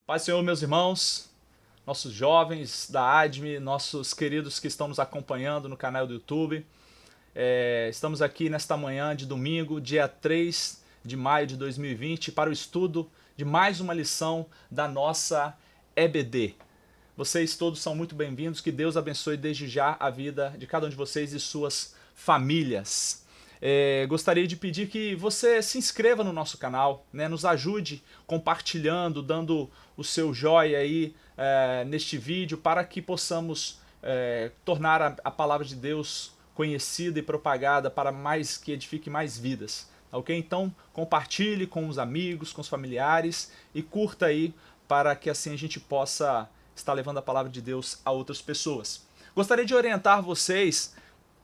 Paz do Senhor, meus irmãos, nossos jovens da ADME, nossos queridos que estão nos acompanhando no canal do YouTube. Estamos aqui nesta manhã de domingo, dia 3 de maio de 2020, para o estudo de mais uma lição da nossa EBD. Vocês todos são muito bem-vindos, que Deus abençoe desde já a vida de cada um de vocês e suas famílias. Gostaria de pedir que você se inscreva no nosso canal, né? Nos ajude compartilhando, dando o seu joinha aí neste vídeo para que possamos tornar a palavra de Deus conhecida e propagada para mais que edifique mais vidas. Ok? Então compartilhe com os amigos, com os familiares e curta aí para que assim a gente possa estar levando a palavra de Deus a outras pessoas. Gostaria de orientar vocês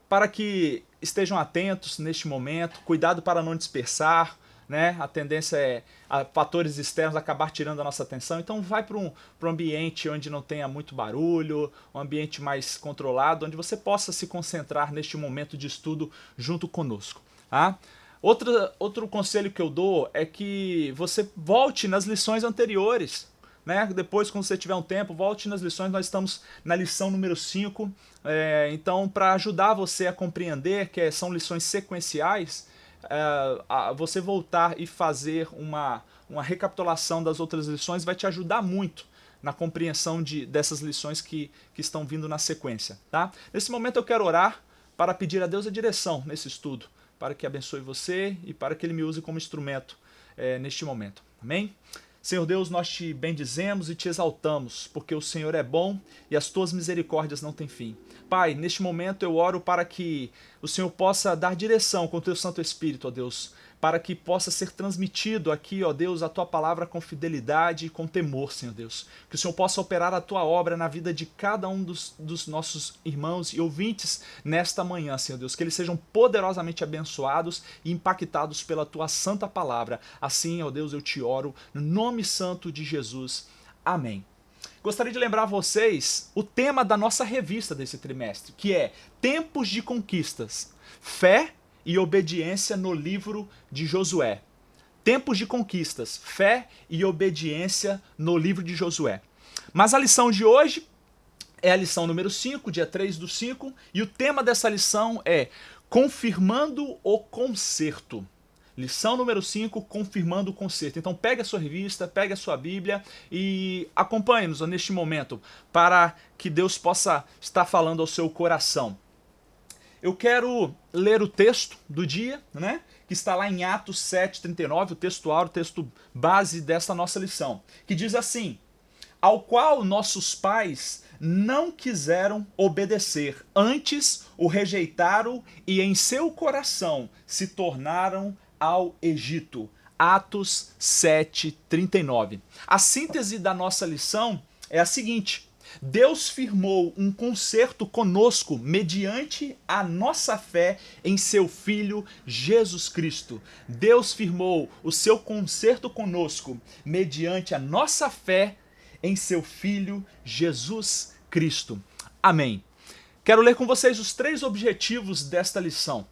para que estejam atentos neste momento, cuidado para não dispersar, né? A tendência é a fatores externos acabar tirando a nossa atenção, então vai para um ambiente onde não tenha muito barulho, um ambiente mais controlado, onde você possa se concentrar neste momento de estudo junto conosco. Tá? Outro conselho que eu dou é que você volte nas lições anteriores. Né? Depois, quando você tiver um tempo, volte nas lições. Nós estamos na lição número 5. Então, para ajudar você a compreender que são lições sequenciais, você voltar e fazer uma recapitulação das outras lições vai te ajudar muito na compreensão dessas lições que estão vindo na sequência. Tá? Nesse momento eu quero orar para pedir a Deus a direção nesse estudo, para que abençoe você e para que Ele me use como instrumento neste momento. Amém? Senhor Deus, nós te bendizemos e te exaltamos, porque o Senhor é bom e as tuas misericórdias não têm fim. Pai, neste momento eu oro para que o Senhor possa dar direção com o teu Santo Espírito, ó Deus, para que possa ser transmitido aqui, ó Deus, a tua palavra com fidelidade e com temor, Senhor Deus. Que o Senhor possa operar a tua obra na vida de cada um dos nossos irmãos e ouvintes nesta manhã, Senhor Deus. Que eles sejam poderosamente abençoados e impactados pela tua santa palavra. Assim, ó Deus, eu te oro no nome santo de Jesus. Amém. Gostaria de lembrar a vocês o tema da nossa revista desse trimestre, que é Tempos de Conquistas, Fé e Obediência no livro de Josué. Tempos de Conquistas, Fé e Obediência no livro de Josué. Mas a lição de hoje é a lição número 5, dia 3/5, e o tema dessa lição é Confirmando o Concerto. Lição número 5, confirmando o concerto. Então pegue a sua revista, pegue a sua Bíblia e acompanhe-nos neste momento para que Deus possa estar falando ao seu coração. Eu quero ler o texto do dia, né? Que está lá em Atos 7:39, o texto áureo, o texto base dessa nossa lição, que diz assim: ao qual nossos pais não quiseram obedecer, antes o rejeitaram e em seu coração se tornaram ao Egito. Atos 7:39. A síntese da nossa lição é a seguinte: Deus firmou um concerto conosco mediante a nossa fé em seu Filho Jesus Cristo. Deus firmou o seu concerto conosco mediante a nossa fé em seu Filho Jesus Cristo. Amém. Quero ler com vocês os 3 objetivos desta lição.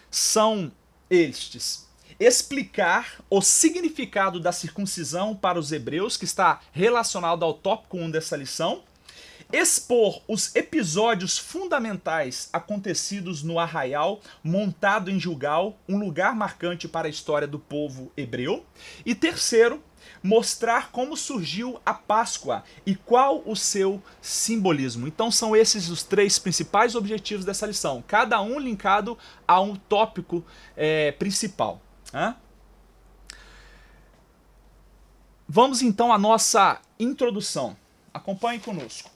São estes: explicar o significado da circuncisão para os hebreus, que está relacionado ao tópico 1 dessa lição, expor os episódios fundamentais acontecidos no arraial montado em Gilgal, um lugar marcante para a história do povo hebreu, e terceiro, mostrar como surgiu a Páscoa e qual o seu simbolismo. Então são esses os 3 principais objetivos dessa lição, cada um linkado a um tópico principal. Vamos então à nossa introdução. Acompanhe conosco.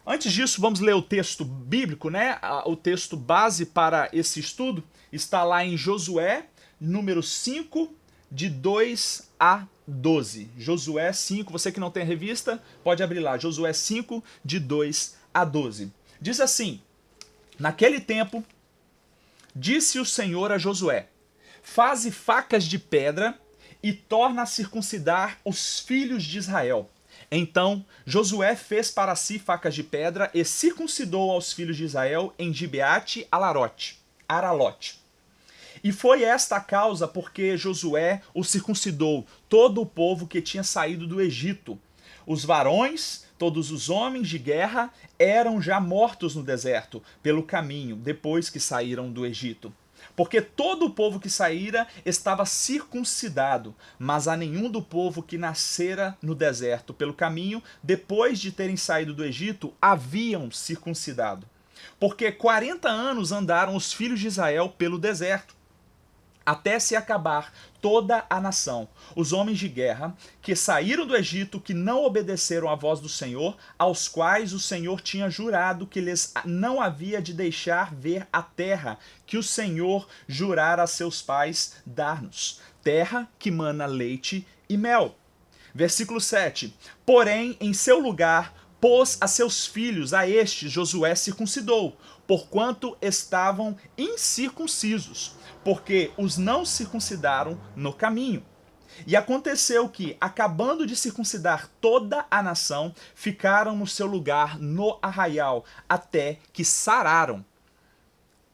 Antes disso, vamos ler o texto bíblico, né? O texto base para esse estudo está lá em Josué, número 5, de 2 a 12. Josué 5, você que não tem a revista, pode abrir lá. Josué 5, de 2 a 12. Diz assim: naquele tempo, disse o Senhor a Josué: faze facas de pedra e torna a circuncidar os filhos de Israel. Então Josué fez para si facas de pedra e circuncidou aos filhos de Israel em Gibeate Aralote. E foi esta a causa porque Josué o circuncidou todo o povo que tinha saído do Egito, Os varões, todos os homens de guerra, eram já mortos no deserto, pelo caminho, depois que saíram do Egito. Porque todo o povo que saíra estava circuncidado, mas a nenhum do povo que nascera no deserto pelo caminho, depois de terem saído do Egito, haviam circuncidado. Porque 40 anos andaram os filhos de Israel pelo deserto, até se acabar toda a nação, os homens de guerra que saíram do Egito, que não obedeceram à voz do Senhor, aos quais o Senhor tinha jurado que lhes não havia de deixar ver a terra que o Senhor jurara a seus pais dar-nos, terra que mana leite e mel. Versículo 7. Porém, em seu lugar, pôs a seus filhos, a estes Josué circuncidou, porquanto estavam incircuncisos, porque os não circuncidaram no caminho. E aconteceu que, acabando de circuncidar toda a nação, ficaram no seu lugar no arraial, até que sararam.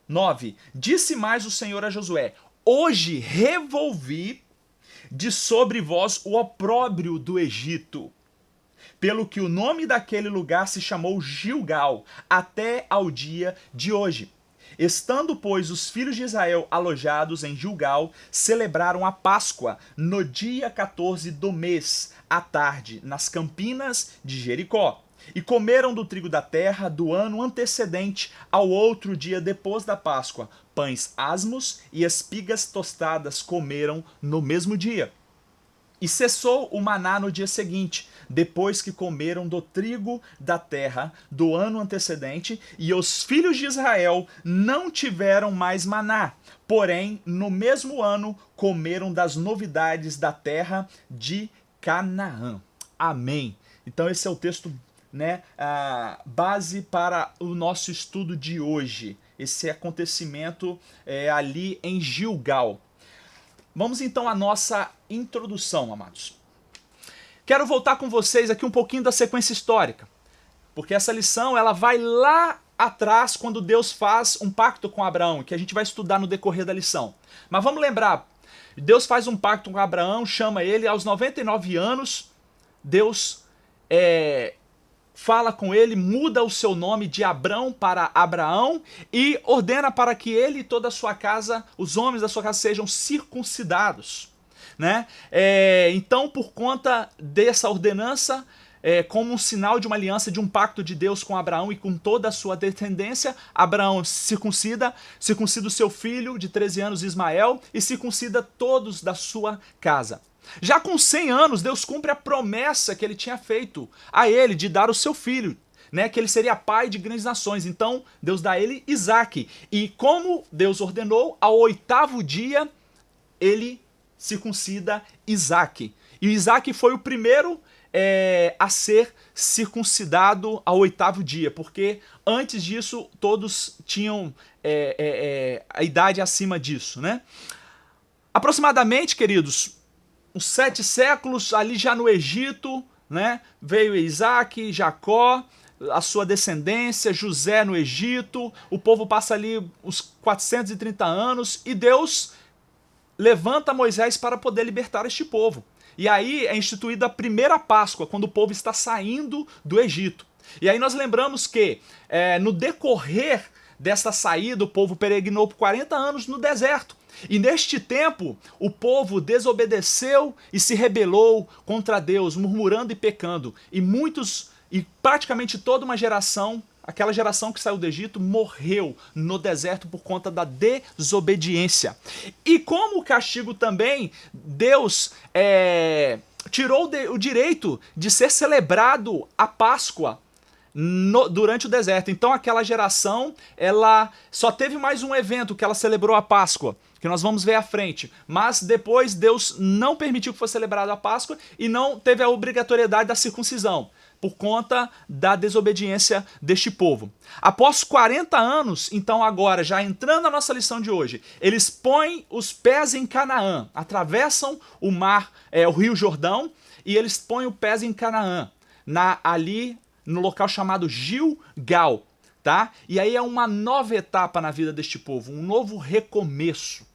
9. Disse mais o Senhor a Josué: hoje revolvi de sobre vós o opróbrio do Egito, pelo que o nome daquele lugar se chamou Gilgal, até ao dia de hoje. Estando, pois, os filhos de Israel alojados em Gilgal, celebraram a Páscoa no dia 14 do mês, à tarde, nas campinas de Jericó. E comeram do trigo da terra do ano antecedente ao outro dia depois da Páscoa. Pães asmos e espigas tostadas comeram no mesmo dia. E cessou o maná no dia seguinte, depois que comeram do trigo da terra do ano antecedente, e os filhos de Israel não tiveram mais maná. Porém, no mesmo ano, comeram das novidades da terra de Canaã. Amém. Então esse é o texto, né, base para o nosso estudo de hoje. Esse acontecimento ali em Gilgal. Vamos então à nossa introdução, amados. Quero voltar com vocês aqui um pouquinho da sequência histórica, porque essa lição ela vai lá atrás quando Deus faz um pacto com Abraão, que a gente vai estudar no decorrer da lição. Mas vamos lembrar, Deus faz um pacto com Abraão, chama ele aos 99 anos, Deus fala com ele, muda o seu nome de Abrão para Abraão e ordena para que ele e toda a sua casa, os homens da sua casa, sejam circuncidados. Né? Então, por conta dessa ordenança, como um sinal de uma aliança, de um pacto de Deus com Abraão e com toda a sua descendência, Abraão circuncida o seu filho de 13 anos, Ismael, e circuncida todos da sua casa. Já com 100 anos, Deus cumpre a promessa que ele tinha feito a ele de dar o seu filho, né, que ele seria pai de grandes nações. Então, Deus dá a ele Isaque. E como Deus ordenou, ao 8º dia, ele circuncida Isaque. E Isaque foi o primeiro a ser circuncidado ao 8º dia, porque antes disso todos tinham a idade acima disso, né? Aproximadamente, queridos, uns 7 séculos ali já no Egito, né? Veio Isaque, Jacó, a sua descendência, José no Egito, o povo passa ali uns 430 anos e Deus levanta Moisés para poder libertar este povo. E aí é instituída a primeira Páscoa, quando o povo está saindo do Egito. E aí nós lembramos que no decorrer dessa saída, o povo peregrinou por 40 anos no deserto. E neste tempo, o povo desobedeceu e se rebelou contra Deus, murmurando e pecando. E praticamente toda uma geração, aquela geração que saiu do Egito, morreu no deserto por conta da desobediência. E como castigo também, Deus tirou o direito de ser celebrado a Páscoa durante o deserto. Então aquela geração, ela só teve mais um evento que ela celebrou a Páscoa, que nós vamos ver à frente. Mas depois Deus não permitiu que fosse celebrada a Páscoa e não teve a obrigatoriedade da circuncisão, por conta da desobediência deste povo. Após 40 anos, então agora, já entrando na nossa lição de hoje, eles põem os pés em Canaã, atravessam o mar, o rio Jordão, e eles põem os pés em Canaã, ali no local chamado Gilgal, tá? E aí é uma nova etapa na vida deste povo, um novo recomeço,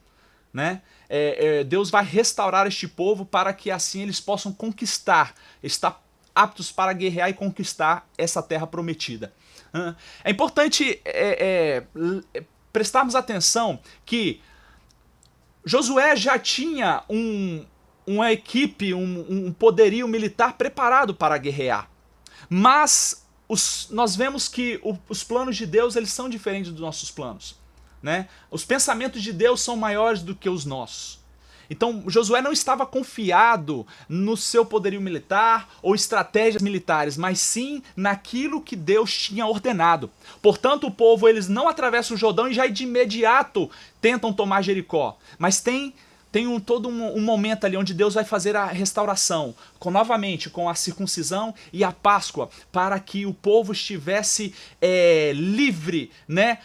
né? Deus vai restaurar este povo para que assim eles possam conquistar esta aptos para guerrear e conquistar essa terra prometida. É importante prestarmos atenção que Josué já tinha uma equipe, um poderio militar preparado para guerrear. Mas nós vemos que os planos de Deus, eles são diferentes dos nossos planos, né? Os pensamentos de Deus são maiores do que os nossos. Então Josué não estava confiado no seu poderio militar ou estratégias militares, mas sim naquilo que Deus tinha ordenado. Portanto, o povo, eles não atravessam o Jordão e já de imediato tentam tomar Jericó, mas tem todo um momento ali onde Deus vai fazer a restauração, novamente com a circuncisão e a Páscoa, para que o povo estivesse livre, né,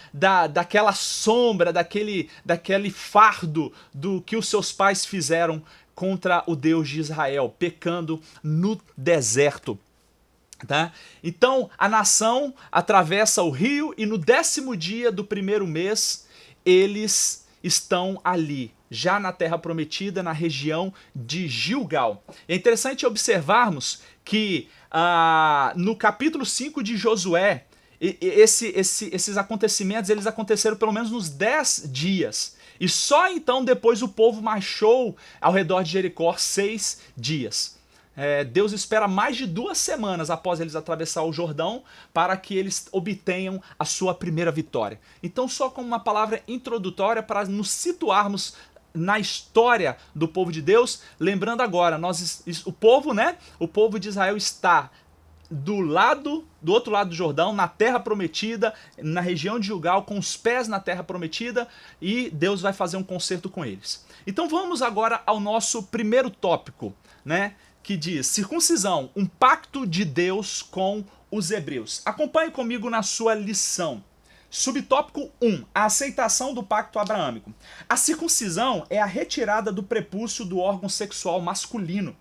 daquela sombra, daquele fardo do que os seus pais fizeram contra o Deus de Israel, pecando no deserto. Tá? Então a nação atravessa o rio e no 10º dia do primeiro mês eles estão ali, já na Terra Prometida, na região de Gilgal. É interessante observarmos que no capítulo 5 de Josué, esses acontecimentos eles aconteceram pelo menos nos 10 dias. E só então depois o povo marchou ao redor de Jericó 6 dias. Deus espera mais de 2 semanas após eles atravessar o Jordão para que eles obtenham a sua primeira vitória. Então, só como uma palavra introdutória para nos situarmos na história do povo de Deus, lembrando agora, o povo, né? O povo de Israel está do outro lado do Jordão, na Terra Prometida, na região de Gilgal, com os pés na Terra Prometida, e Deus vai fazer um concerto com eles. Então vamos agora ao nosso primeiro tópico, né? Que diz circuncisão, um pacto de Deus com os hebreus. Acompanhe comigo na sua lição. Subtópico 1. A aceitação do pacto abraâmico. A circuncisão é a retirada do prepúcio do órgão sexual masculino.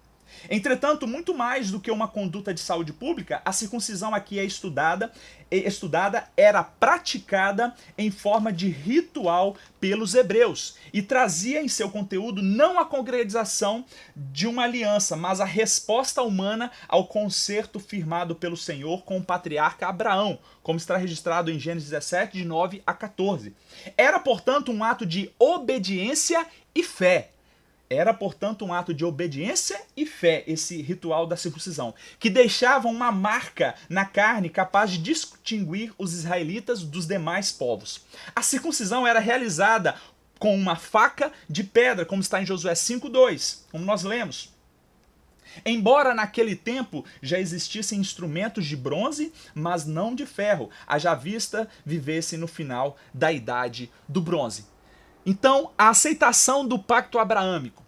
Entretanto, muito mais do que uma conduta de saúde pública, a circuncisão aqui estudada, era praticada em forma de ritual pelos hebreus e trazia em seu conteúdo não a concretização de uma aliança, mas a resposta humana ao concerto firmado pelo Senhor com o patriarca Abraão, como está registrado em Gênesis 17, de 9 a 14. Era, portanto, um ato de obediência e fé. Era, portanto, um ato de obediência e fé, esse ritual da circuncisão, que deixava uma marca na carne capaz de distinguir os israelitas dos demais povos. A circuncisão era realizada com uma faca de pedra, como está em Josué 5:2, como nós lemos. Embora naquele tempo já existissem instrumentos de bronze, mas não de ferro, haja vista vivessem no final da idade do bronze. Então, a aceitação do pacto abraâmico.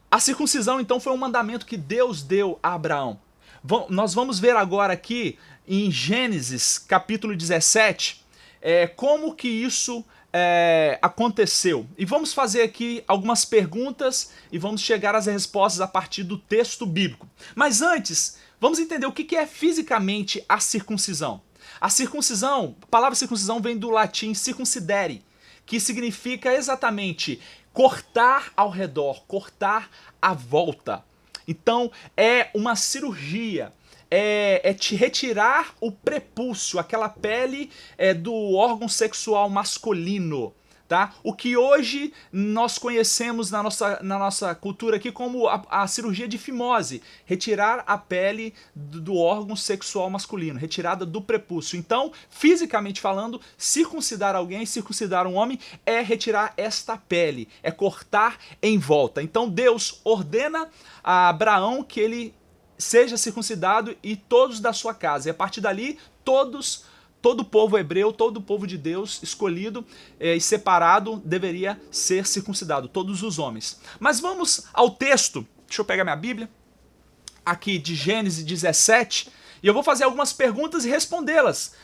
A circuncisão, então, foi um mandamento que Deus deu a Abraão. Nós vamos ver agora aqui, em Gênesis, capítulo 17, como que isso aconteceu. E vamos fazer aqui algumas perguntas e vamos chegar às respostas a partir do texto bíblico. Mas antes, vamos entender o que é fisicamente a circuncisão. A palavra circuncisão vem do latim circuncidere, que significa exatamente cortar ao redor, cortar à volta. Então é uma cirurgia, é te retirar o prepúcio, aquela pele do órgão sexual masculino. Tá? O que hoje nós conhecemos na nossa cultura aqui como a cirurgia de fimose, retirar a pele do órgão sexual masculino, retirada do prepúcio. Então, fisicamente falando, circuncidar alguém, circuncidar um homem, é retirar esta pele, é cortar em volta. Então Deus ordena a Abraão que ele seja circuncidado e todos da sua casa. E a partir dali, todo o povo hebreu, todo o povo de Deus escolhido e separado deveria ser circuncidado, todos os homens. Mas vamos ao texto, deixa eu pegar minha Bíblia, aqui de Gênesis 17, e eu vou fazer algumas perguntas e respondê-las,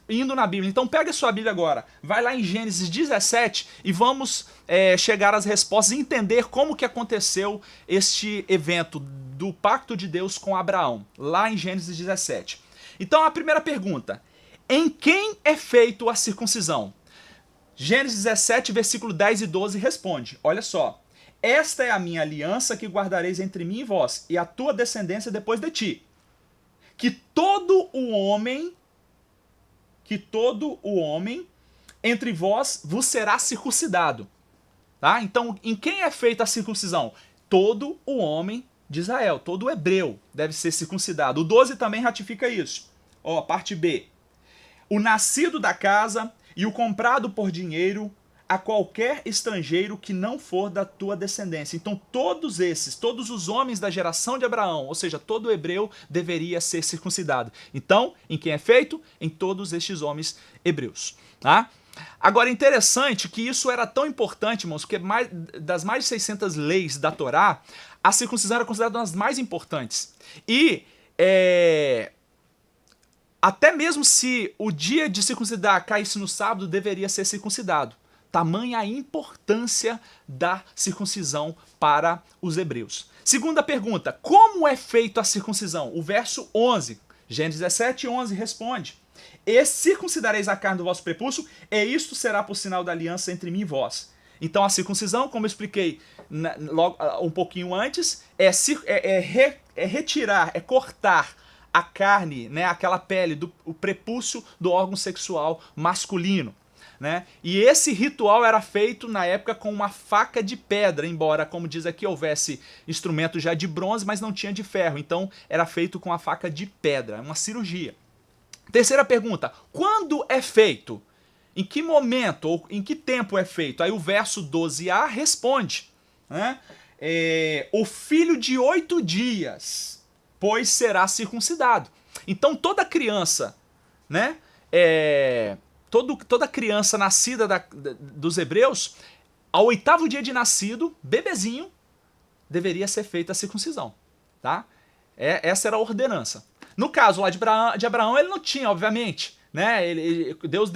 indo na Bíblia. Então pega a sua Bíblia agora, vai lá em Gênesis 17 e vamos chegar às respostas e entender como que aconteceu este evento do pacto de Deus com Abraão, lá em Gênesis 17. Então a primeira pergunta: em quem é feito a circuncisão? Gênesis 17, versículo 10 e 12 responde, olha só. esta é a minha aliança que guardareis entre mim e vós, e a tua descendência depois de ti. Que todo o homem entre vós vos será circuncidado. Tá? Então, em quem é feita a circuncisão? Todo o homem de Israel, todo o hebreu deve ser circuncidado. O 12 também ratifica isso. Ó, parte B. O nascido da casa e o comprado por dinheiro a qualquer estrangeiro que não for da tua descendência. Então todos os homens da geração de Abraão, ou seja, todo hebreu deveria ser circuncidado. Então, em quem é feito? Em todos estes homens hebreus. Tá? Agora, interessante que isso era tão importante, irmãos, porque das mais de 600 leis da Torá, a circuncisão era considerada uma das mais importantes. E até mesmo se o dia de circuncidar caísse no sábado, deveria ser circuncidado. Tamanha a importância da circuncisão para os hebreus. Segunda pergunta, como é feita a circuncisão? O verso 11, Gênesis 17, 11 responde: E circuncidareis a carne do vosso prepúcio, e isto será por sinal da aliança entre mim e vós. Então a circuncisão, como eu expliquei logo, um pouquinho antes, é retirar, é cortar a carne, né, aquela pele, o prepúcio do órgão sexual masculino. Né? E esse ritual era feito na época com uma faca de pedra, embora, como diz aqui, houvesse instrumento já de bronze, mas não tinha de ferro. Então era feito com a faca de pedra, uma cirurgia. Terceira pergunta, quando é feito? Em que momento ou em que tempo é feito? Aí o verso 12a responde, né? O filho de 8 dias, pois será circuncidado. Então toda criança, né? Toda criança nascida dos hebreus, ao 8º dia de nascido, bebezinho, deveria ser feita a circuncisão. Tá? Essa era a ordenança. No caso lá de Abraão, ele não tinha, obviamente. Né? Deus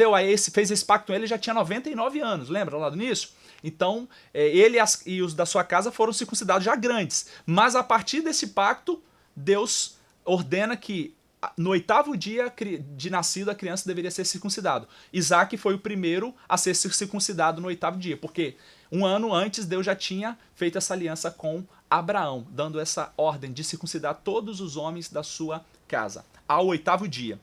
fez esse pacto com ele, já tinha 99 anos, lembra lá do início? Então, ele e os da sua casa foram circuncidados já grandes. Mas a partir desse pacto, Deus ordena que no 8º dia de nascido a criança deveria ser circuncidado. Isaac foi o primeiro a ser circuncidado no 8º dia, porque um ano antes Deus já tinha feito essa aliança com Abraão, dando essa ordem de circuncidar todos os homens da sua casa, ao 8º dia.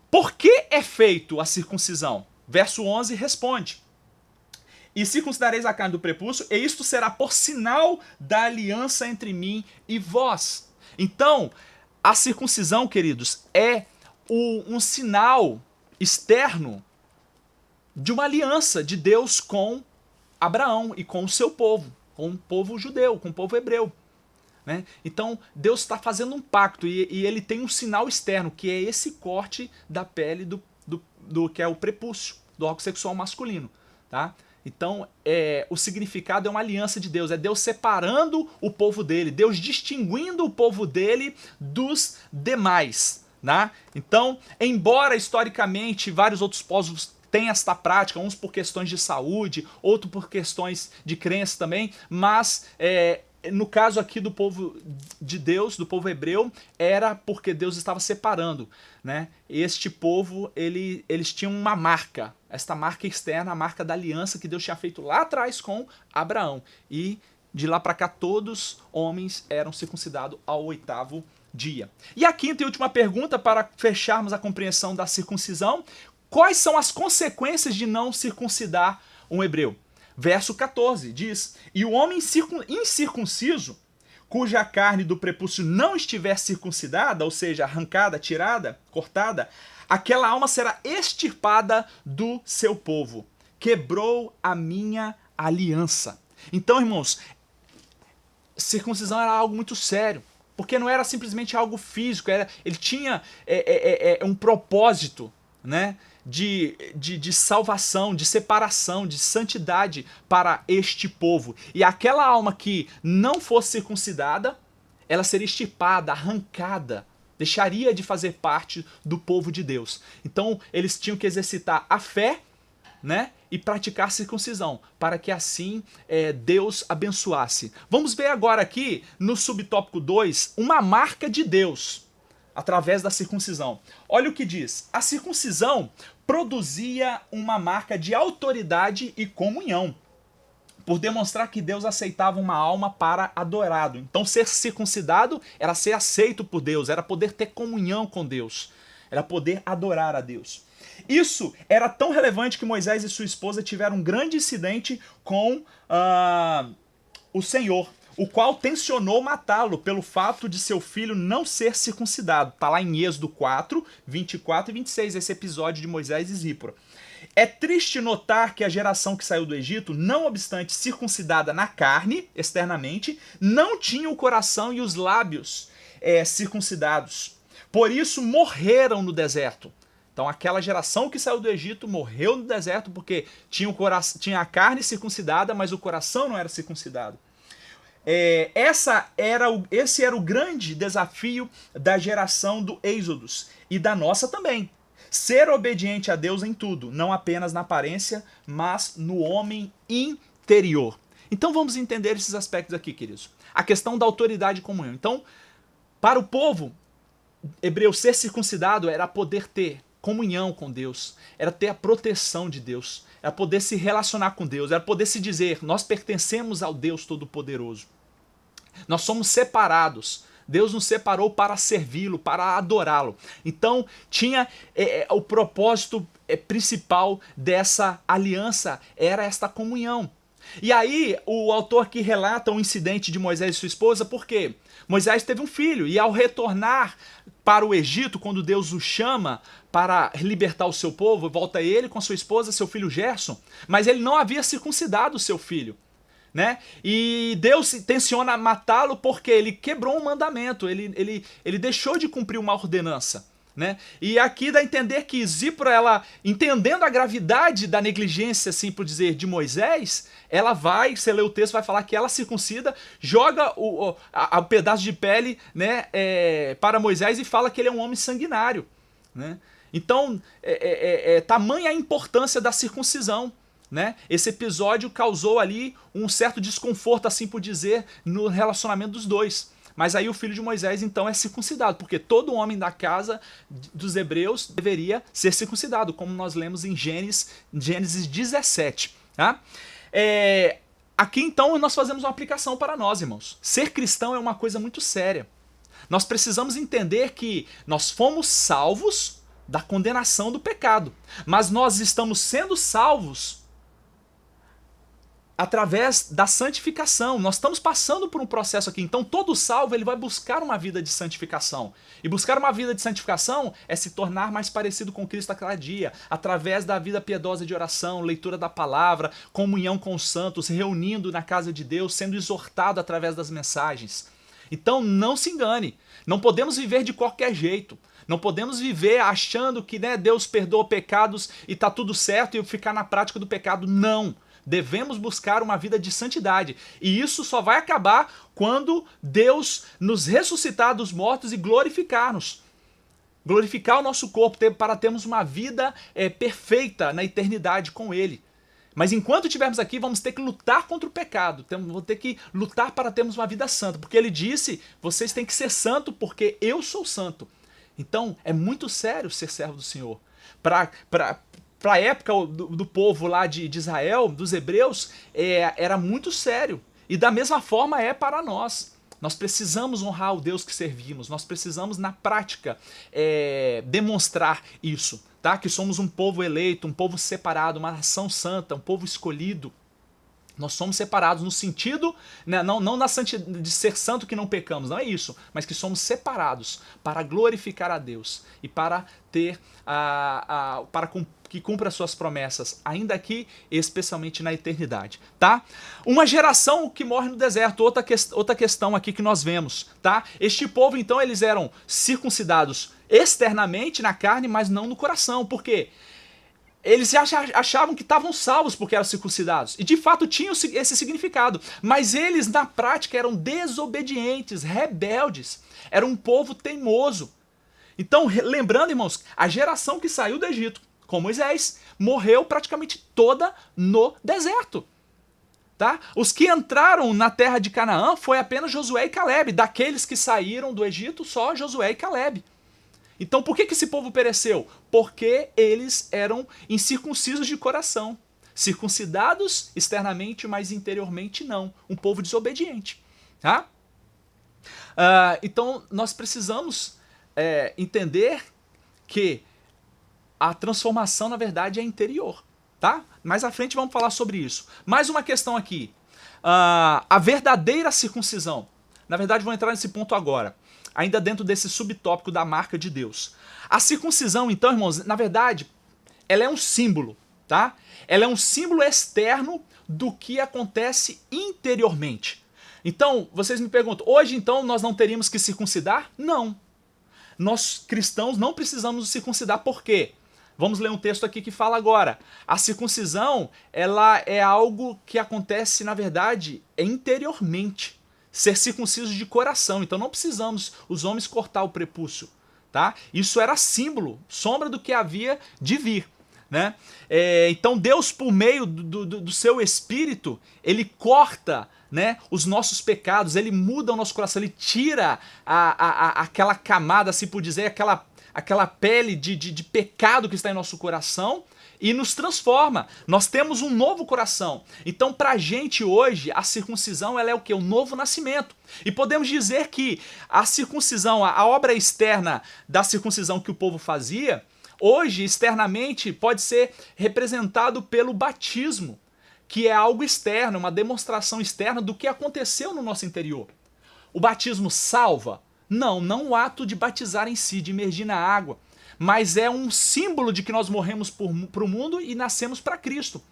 Por que é feito a circuncisão? Verso 11 responde: E circuncidareis a carne do prepúcio, e isto será por sinal da aliança entre mim e vós. Então, a circuncisão, queridos, é um sinal externo de uma aliança de Deus com Abraão e com o seu povo, com o povo judeu, com o povo hebreu. Né? Então, Deus está fazendo um pacto e ele tem um sinal externo, que é esse corte da pele do que é o prepúcio, do órgão sexual masculino. Tá? Então, o significado é uma aliança de Deus, é Deus separando o povo dele, Deus distinguindo o povo dele dos demais. Né? Então, embora historicamente vários outros povos tenham esta prática, uns por questões de saúde, outros por questões de crença também, mas no caso aqui do povo de Deus, do povo hebreu, era porque Deus estava separando. Né? Este povo, eles tinham uma marca, esta marca externa, a marca da aliança que Deus tinha feito lá atrás com Abraão. E de lá para cá todos homens eram circuncidados ao 8º dia. E a quinta e última pergunta para fecharmos a compreensão da circuncisão: quais são as consequências de não circuncidar um hebreu? Verso 14 diz: E o homem incircunciso, cuja carne do prepúcio não estiver circuncidada, ou seja, arrancada, tirada, cortada, aquela alma será extirpada do seu povo. Quebrou a minha aliança. Então, irmãos, circuncisão era algo muito sério, porque não era simplesmente algo físico, ele tinha um propósito, né? De salvação, de separação, de santidade para este povo. E aquela alma que não fosse circuncidada, ela seria extirpada, arrancada, deixaria de fazer parte do povo de Deus. Então eles tinham que exercitar a fé, né, e praticar circuncisão, para que assim Deus abençoasse. Vamos ver agora aqui, no subtópico 2, uma marca de Deus através da circuncisão. Olha o que diz: a circuncisão produzia uma marca de autoridade e comunhão. por demonstrar que Deus aceitava uma alma para adorado. Então ser circuncidado era ser aceito por Deus, era poder ter comunhão com Deus, era poder adorar a Deus. Isso era tão relevante que Moisés e sua esposa tiveram um grande incidente com o Senhor, o qual tensionou matá-lo pelo fato de seu filho não ser circuncidado. Está lá em Êxodo 4, 24 e 26, esse episódio de Moisés e Zípora. É triste notar que a geração que saiu do Egito, não obstante circuncidada na carne, externamente, não tinha o coração e os lábios circuncidados. Por isso morreram no deserto. Então aquela geração que saiu do Egito morreu no deserto porque tinha a carne circuncidada, mas o coração não era circuncidado. Esse era o grande desafio da geração do Êxodo e da nossa também. Ser obediente a Deus em tudo, não apenas na aparência, mas no homem interior. Então vamos entender esses aspectos aqui, queridos. A questão da autoridade e comunhão. Então, para o povo hebreu, ser circuncidado era poder ter comunhão com Deus, era ter a proteção de Deus, era poder se relacionar com Deus, era poder se dizer, nós pertencemos ao Deus Todo-Poderoso. Nós somos separados. Deus nos separou para servi-lo, para adorá-lo. Então, tinha o propósito principal dessa aliança, era esta comunhão. E aí, o autor aqui relata um incidente de Moisés e sua esposa, porque Moisés teve um filho, e ao retornar para o Egito, quando Deus o chama para libertar o seu povo, volta ele com sua esposa, seu filho Gerson, mas ele não havia circuncidado o seu filho. Né? E Deus tenciona matá-lo porque ele quebrou um mandamento, ele deixou de cumprir uma ordenança. Né? E aqui dá a entender que Zípora, ela, entendendo a gravidade da negligência, assim por dizer, de Moisés, ela vai, você lê o texto, vai falar que ela circuncida, joga o pedaço de pele, né, para Moisés e fala que ele é um homem sanguinário. Né? Então, tamanha a importância da circuncisão. Né? Esse episódio causou ali um certo desconforto, assim por dizer, no relacionamento dos dois. Mas aí o filho de Moisés então é circuncidado, porque todo homem da casa dos hebreus deveria ser circuncidado, como nós lemos em Gênesis 17. Tá? Aqui então nós fazemos uma aplicação para nós, irmãos. Ser cristão é uma coisa muito séria. Nós precisamos entender que nós fomos salvos da condenação do pecado, mas nós estamos sendo salvos através da santificação. Nós estamos passando por um processo aqui. Então todo salvo ele vai buscar uma vida de santificação. E buscar uma vida de santificação é se tornar mais parecido com Cristo a cada dia, através da vida piedosa de oração, leitura da palavra, comunhão com os santos, reunindo na casa de Deus, sendo exortado através das mensagens. Então não se engane, não podemos viver de qualquer jeito. Não podemos viver achando que, né, Deus perdoa pecados e está tudo certo e ficar na prática do pecado. Não. Devemos buscar uma vida de santidade. E isso só vai acabar quando Deus nos ressuscitar dos mortos e glorificar-nos. Glorificar o nosso corpo para termos uma vida perfeita na eternidade com Ele. Mas enquanto estivermos aqui, vamos ter que lutar contra o pecado. Vamos ter que lutar para termos uma vida santa. Porque Ele disse, vocês têm que ser santo porque eu sou santo. Então, é muito sério ser servo do Senhor. Para a época do povo lá de Israel, dos hebreus, era muito sério. E da mesma forma é para nós. Nós precisamos honrar o Deus que servimos. Nós precisamos, na prática, demonstrar isso. Tá? Que somos um povo eleito, um povo separado, uma nação santa, um povo escolhido. Nós somos separados no sentido, né, não de ser santo que não pecamos, não é isso, mas que somos separados para glorificar a Deus e para ter para que cumpra as suas promessas, ainda aqui, especialmente na eternidade, tá? Uma geração que morre no deserto, outra questão aqui que nós vemos, tá? Este povo, então, eles eram circuncidados externamente na carne, mas não no coração, por quê? Eles achavam que estavam salvos porque eram circuncidados. E de fato tinham esse significado. Mas eles na prática eram desobedientes, rebeldes. Era um povo teimoso. Então, lembrando, irmãos, a geração que saiu do Egito com Moisés morreu praticamente toda no deserto. Tá? Os que entraram na terra de Canaã foi apenas Josué e Calebe. Daqueles que saíram do Egito, só Josué e Calebe. Então por que esse povo pereceu? Porque eles eram incircuncisos de coração. circuncidados externamente, mas interiormente não. Um povo desobediente. Tá? Então nós precisamos entender que a transformação, na verdade, é interior. Tá? Mais à frente vamos falar sobre isso. Mais uma questão aqui. A verdadeira circuncisão. Na verdade, vou entrar nesse ponto agora. Ainda dentro desse subtópico da marca de Deus. A circuncisão, então, irmãos, na verdade, ela é um símbolo. Tá? Ela é um símbolo externo do que acontece interiormente. Então, vocês me perguntam, hoje então nós não teríamos que circuncidar? Não. Nós cristãos não precisamos nos circuncidar. Por quê? Vamos ler um texto aqui que fala agora. A circuncisão, ela é algo que acontece, na verdade, interiormente. Ser circunciso de coração. Então não precisamos os homens cortar o prepúcio. Tá? Isso era símbolo, sombra do que havia de vir. Né? Então Deus, por meio do seu Espírito, ele corta, né, os nossos pecados, ele muda o nosso coração, ele tira aquela camada, se por dizer, aquela pele de pecado que está em nosso coração e nos transforma. Nós temos um novo coração. Então, pra gente hoje, a circuncisão ela é o quê? O novo nascimento. E podemos dizer que a circuncisão, a obra externa da circuncisão que o povo fazia, hoje, externamente, pode ser representado pelo batismo, que é algo externo, uma demonstração externa do que aconteceu no nosso interior. O batismo salva? Não o ato de batizar em si, de imergir na água, mas é um símbolo de que nós morremos para o mundo e nascemos para Cristo.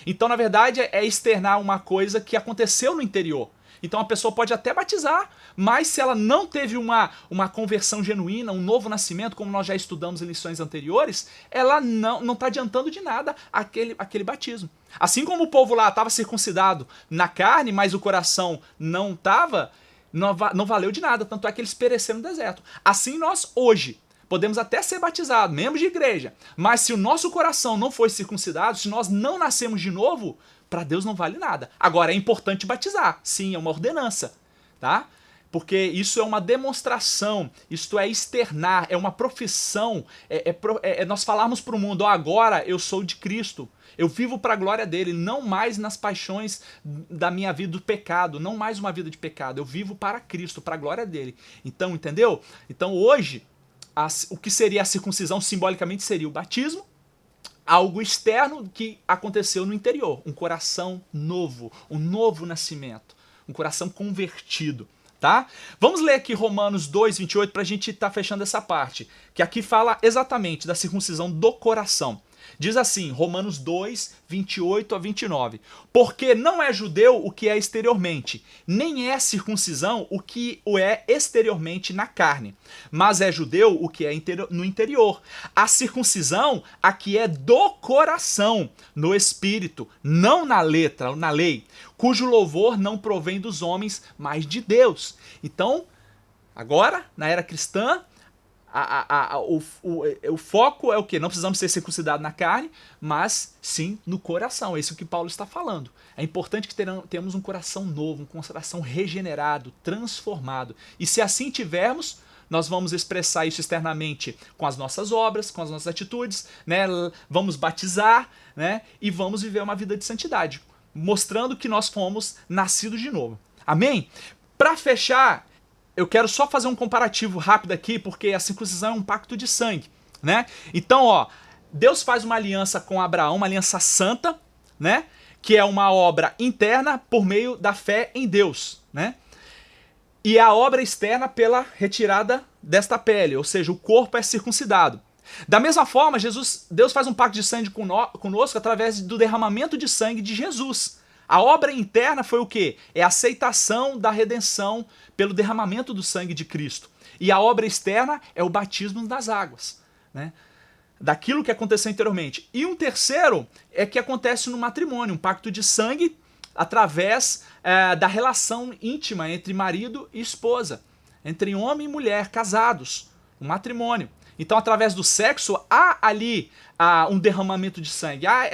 Então, na verdade, é externar uma coisa que aconteceu no interior. Então a pessoa pode até batizar, mas se ela não teve uma conversão genuína, um novo nascimento, como nós já estudamos em lições anteriores, ela não está adiantando de nada aquele batismo. Assim como o povo lá estava circuncidado na carne, mas o coração não estava, não valeu de nada, tanto é que eles pereceram no deserto. Assim nós hoje podemos até ser batizados, membros de igreja, mas se o nosso coração não foi circuncidado, se nós não nascemos de novo, para Deus não vale nada. Agora, é importante batizar. Sim, é uma ordenança. Tá? Porque isso é uma demonstração, isto é externar, é uma profissão. Nós falarmos para o mundo, agora eu sou de Cristo. Eu vivo para a glória dele, não mais nas paixões da minha vida do pecado, não mais uma vida de pecado. Eu vivo para Cristo, para a glória dele. Então, entendeu? Então, hoje, o que seria a circuncisão simbolicamente seria o batismo, algo externo que aconteceu no interior, um coração novo, um novo nascimento, um coração convertido, tá? Vamos ler aqui Romanos 2:28 para a gente estar fechando essa parte, que aqui fala exatamente da circuncisão do coração. Diz assim, Romanos 2:28-29. Porque não é judeu o que é exteriormente, nem é circuncisão o que o é exteriormente na carne, mas é judeu o que é no interior. A circuncisão, a que é do coração, no espírito, não na letra, na lei, cujo louvor não provém dos homens, mas de Deus. Então, agora, na era cristã, o foco é o quê? Não precisamos ser circuncidados na carne, mas sim no coração. É isso que Paulo está falando. É importante que tenhamos um coração novo, um coração regenerado, transformado. E se assim tivermos, nós vamos expressar isso externamente com as nossas obras, com as nossas atitudes, né? Vamos batizar, né? E vamos viver uma vida de santidade, mostrando que nós fomos nascidos de novo. Amém? Para fechar, eu quero só fazer um comparativo rápido aqui, porque a circuncisão é um pacto de sangue, né? Então, ó, Deus faz uma aliança com Abraão, uma aliança santa, né? Que é uma obra interna por meio da fé em Deus, né? E a obra externa pela retirada desta pele, ou seja, o corpo é circuncidado. Da mesma forma, Deus faz um pacto de sangue conosco através do derramamento de sangue de Jesus. A obra interna foi o quê? É a aceitação da redenção pelo derramamento do sangue de Cristo. E a obra externa é o batismo das águas, né? Daquilo que aconteceu anteriormente. E um terceiro é que acontece no matrimônio, um pacto de sangue através da relação íntima entre marido e esposa, entre homem e mulher casados, um matrimônio. Então, através do sexo, há ali um derramamento de sangue, há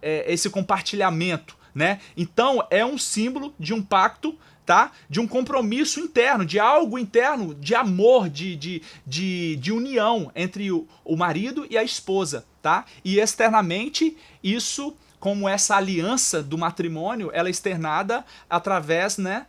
esse compartilhamento, né? Então, é um símbolo de um pacto, tá? De um compromisso interno, de algo interno, de amor, de união entre o marido e a esposa, tá? tá? E externamente, isso, como essa aliança do matrimônio, ela é externada através, né,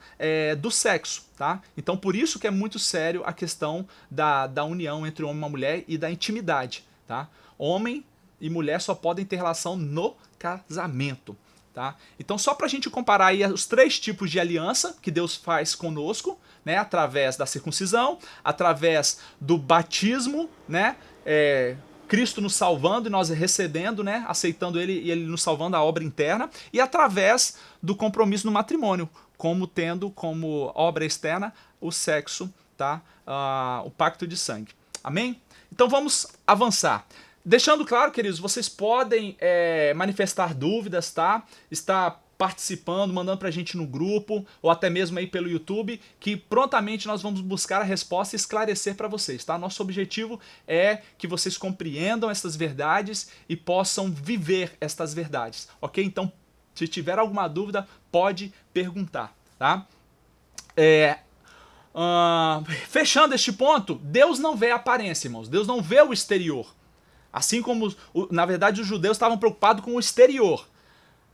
do sexo, tá? Então, por isso que é muito sério a questão da união entre o homem e uma mulher e da intimidade, tá? Homem e mulher só podem ter relação no casamento, tá? Então, só para a gente comparar aí os 3 tipos de aliança que Deus faz conosco, né? Através da circuncisão, através do batismo, né? Cristo nos salvando e nós recebendo, né? Aceitando Ele e Ele nos salvando, a obra interna, e através do compromisso no matrimônio, como tendo como obra externa o sexo, tá? O pacto de sangue. Amém? Então vamos avançar. Deixando claro, queridos, vocês podem manifestar dúvidas, tá? Está participando, mandando pra gente no grupo, ou até mesmo aí pelo YouTube, que prontamente nós vamos buscar a resposta e esclarecer para vocês, tá? Nosso objetivo é que vocês compreendam essas verdades e possam viver estas verdades, ok? Então, se tiver alguma dúvida, pode perguntar, tá? Fechando este ponto, Deus não vê a aparência, irmãos. Deus não vê o exterior. Assim como, na verdade, os judeus estavam preocupados com o exterior,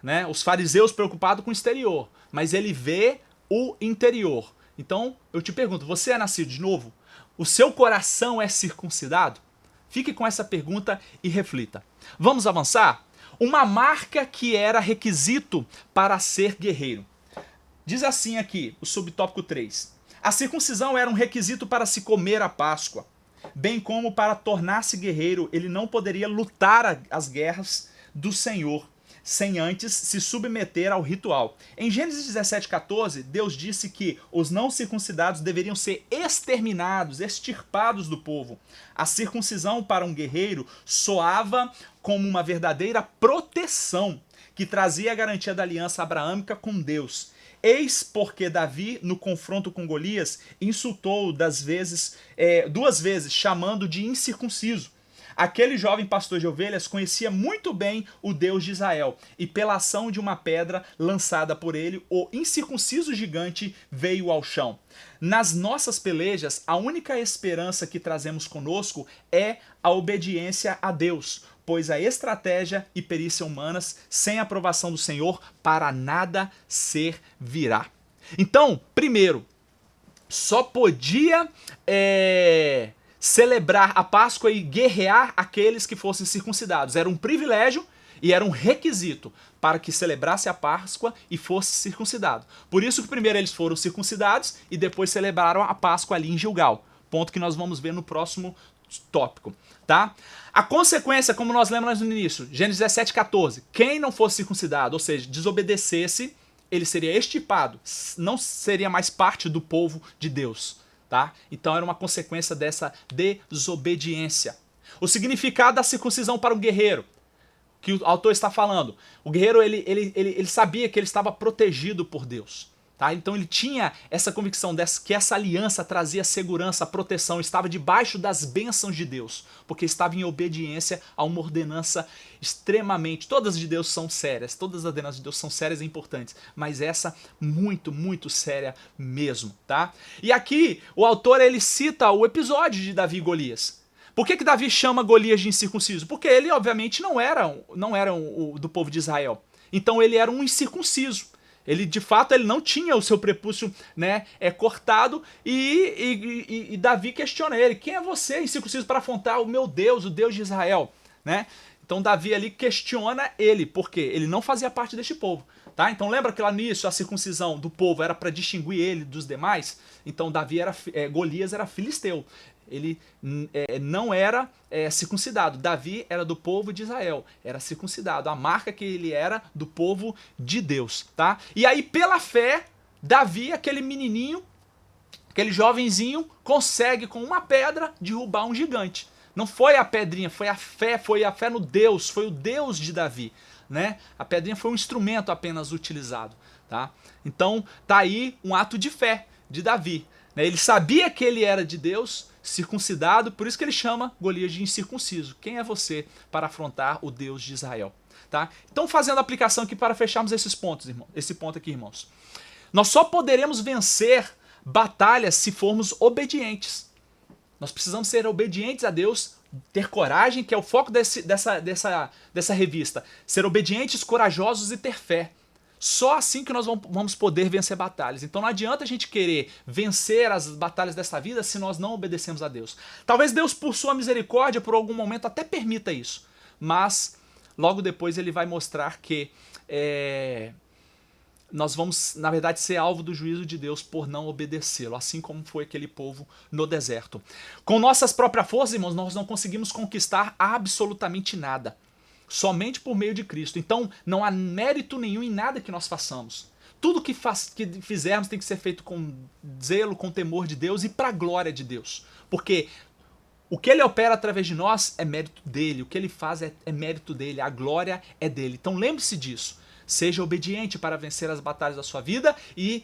né? Os fariseus preocupados com o exterior, mas ele vê o interior. Então, eu te pergunto, você é nascido de novo? O seu coração é circuncidado? Fique com essa pergunta e reflita. Vamos avançar? Uma marca que era requisito para ser guerreiro. Diz assim aqui, o subtópico 3. A circuncisão era um requisito para se comer a Páscoa, bem como para tornar-se guerreiro, ele não poderia lutar as guerras do Senhor sem antes se submeter ao ritual. Em Gênesis 17:14, Deus disse que os não circuncidados deveriam ser exterminados, extirpados do povo. A circuncisão para um guerreiro soava como uma verdadeira proteção que trazia a garantia da aliança abraâmica com Deus. Eis porque Davi, no confronto com Golias, insultou-o 2 vezes, chamando de incircunciso. Aquele jovem pastor de ovelhas conhecia muito bem o Deus de Israel, e pela ação de uma pedra lançada por ele, o incircunciso gigante veio ao chão. Nas nossas pelejas, a única esperança que trazemos conosco é a obediência a Deus, pois a estratégia e perícia humanas, sem a aprovação do Senhor, para nada servirá. Então, primeiro, só podia celebrar a Páscoa e guerrear aqueles que fossem circuncidados. Era um privilégio e era um requisito para que celebrasse a Páscoa e fosse circuncidado. Por isso que primeiro eles foram circuncidados e depois celebraram a Páscoa ali em Gilgal. Ponto que nós vamos ver no próximo tópico, tá? A consequência, como nós lembramos no início, Gênesis 17:14, quem não fosse circuncidado, ou seja, desobedecesse, ele seria extirpado, não seria mais parte do povo de Deus. Tá? Então era uma consequência dessa desobediência. O significado da circuncisão para o guerreiro, que o autor está falando. O guerreiro ele sabia que ele estava protegido por Deus. Tá? Então ele tinha essa convicção que essa aliança trazia segurança, proteção, estava debaixo das bênçãos de Deus, porque estava em obediência a uma ordenança extremamente... Todas de Deus são sérias, todas as ordenanças de Deus são sérias e importantes, mas essa muito, muito séria mesmo. Tá? E aqui o autor ele cita o episódio de Davi e Golias. Por que Davi chama Golias de incircunciso? Porque ele obviamente não era do povo de Israel, então ele era um incircunciso. Ele, de fato, ele não tinha o seu prepúcio, né, cortado, e Davi questiona ele: quem é você, incircunciso, para afrontar o meu Deus, o Deus de Israel? Né? Então Davi ali questiona ele, porque ele não fazia parte deste povo. Tá? Então lembra que lá nisso a circuncisão do povo era para distinguir ele dos demais? Então Golias era filisteu. Ele não era circuncidado. Davi era do povo de Israel, era circuncidado. A marca que ele era do povo de Deus. Tá? E aí, pela fé, Davi, aquele menininho, aquele jovenzinho, consegue com uma pedra derrubar um gigante. Não foi a pedrinha, foi a fé no Deus, foi o Deus de Davi. Né? A pedrinha foi um instrumento apenas utilizado. Tá? Então, tá aí um ato de fé de Davi. Né? Ele sabia que ele era de Deus, circuncidado, por isso que ele chama Golias de incircunciso. Quem é você para afrontar o Deus de Israel? Tá? Então, fazendo a aplicação aqui para fecharmos esses pontos, irmão, esse ponto aqui, irmãos. Nós só poderemos vencer batalhas se formos obedientes. Nós precisamos ser obedientes a Deus, ter coragem, que é o foco dessa revista. Ser obedientes, corajosos e ter fé. Só assim que nós vamos poder vencer batalhas. Então não adianta a gente querer vencer as batalhas dessa vida se nós não obedecemos a Deus. Talvez Deus, por sua misericórdia, por algum momento até permita isso. Mas logo depois ele vai mostrar que nós vamos, na verdade, ser alvo do juízo de Deus por não obedecê-lo, assim como foi aquele povo no deserto. Com nossas próprias forças, irmãos, nós não conseguimos conquistar absolutamente nada. Somente por meio de Cristo. Então, não há mérito nenhum em nada que nós façamos. Tudo que fizermos tem que ser feito com zelo, com temor de Deus e para a glória de Deus. Porque o que ele opera através de nós é mérito dele, o que ele faz é mérito dele, a glória é dele. Então lembre-se disso. Seja obediente para vencer as batalhas da sua vida e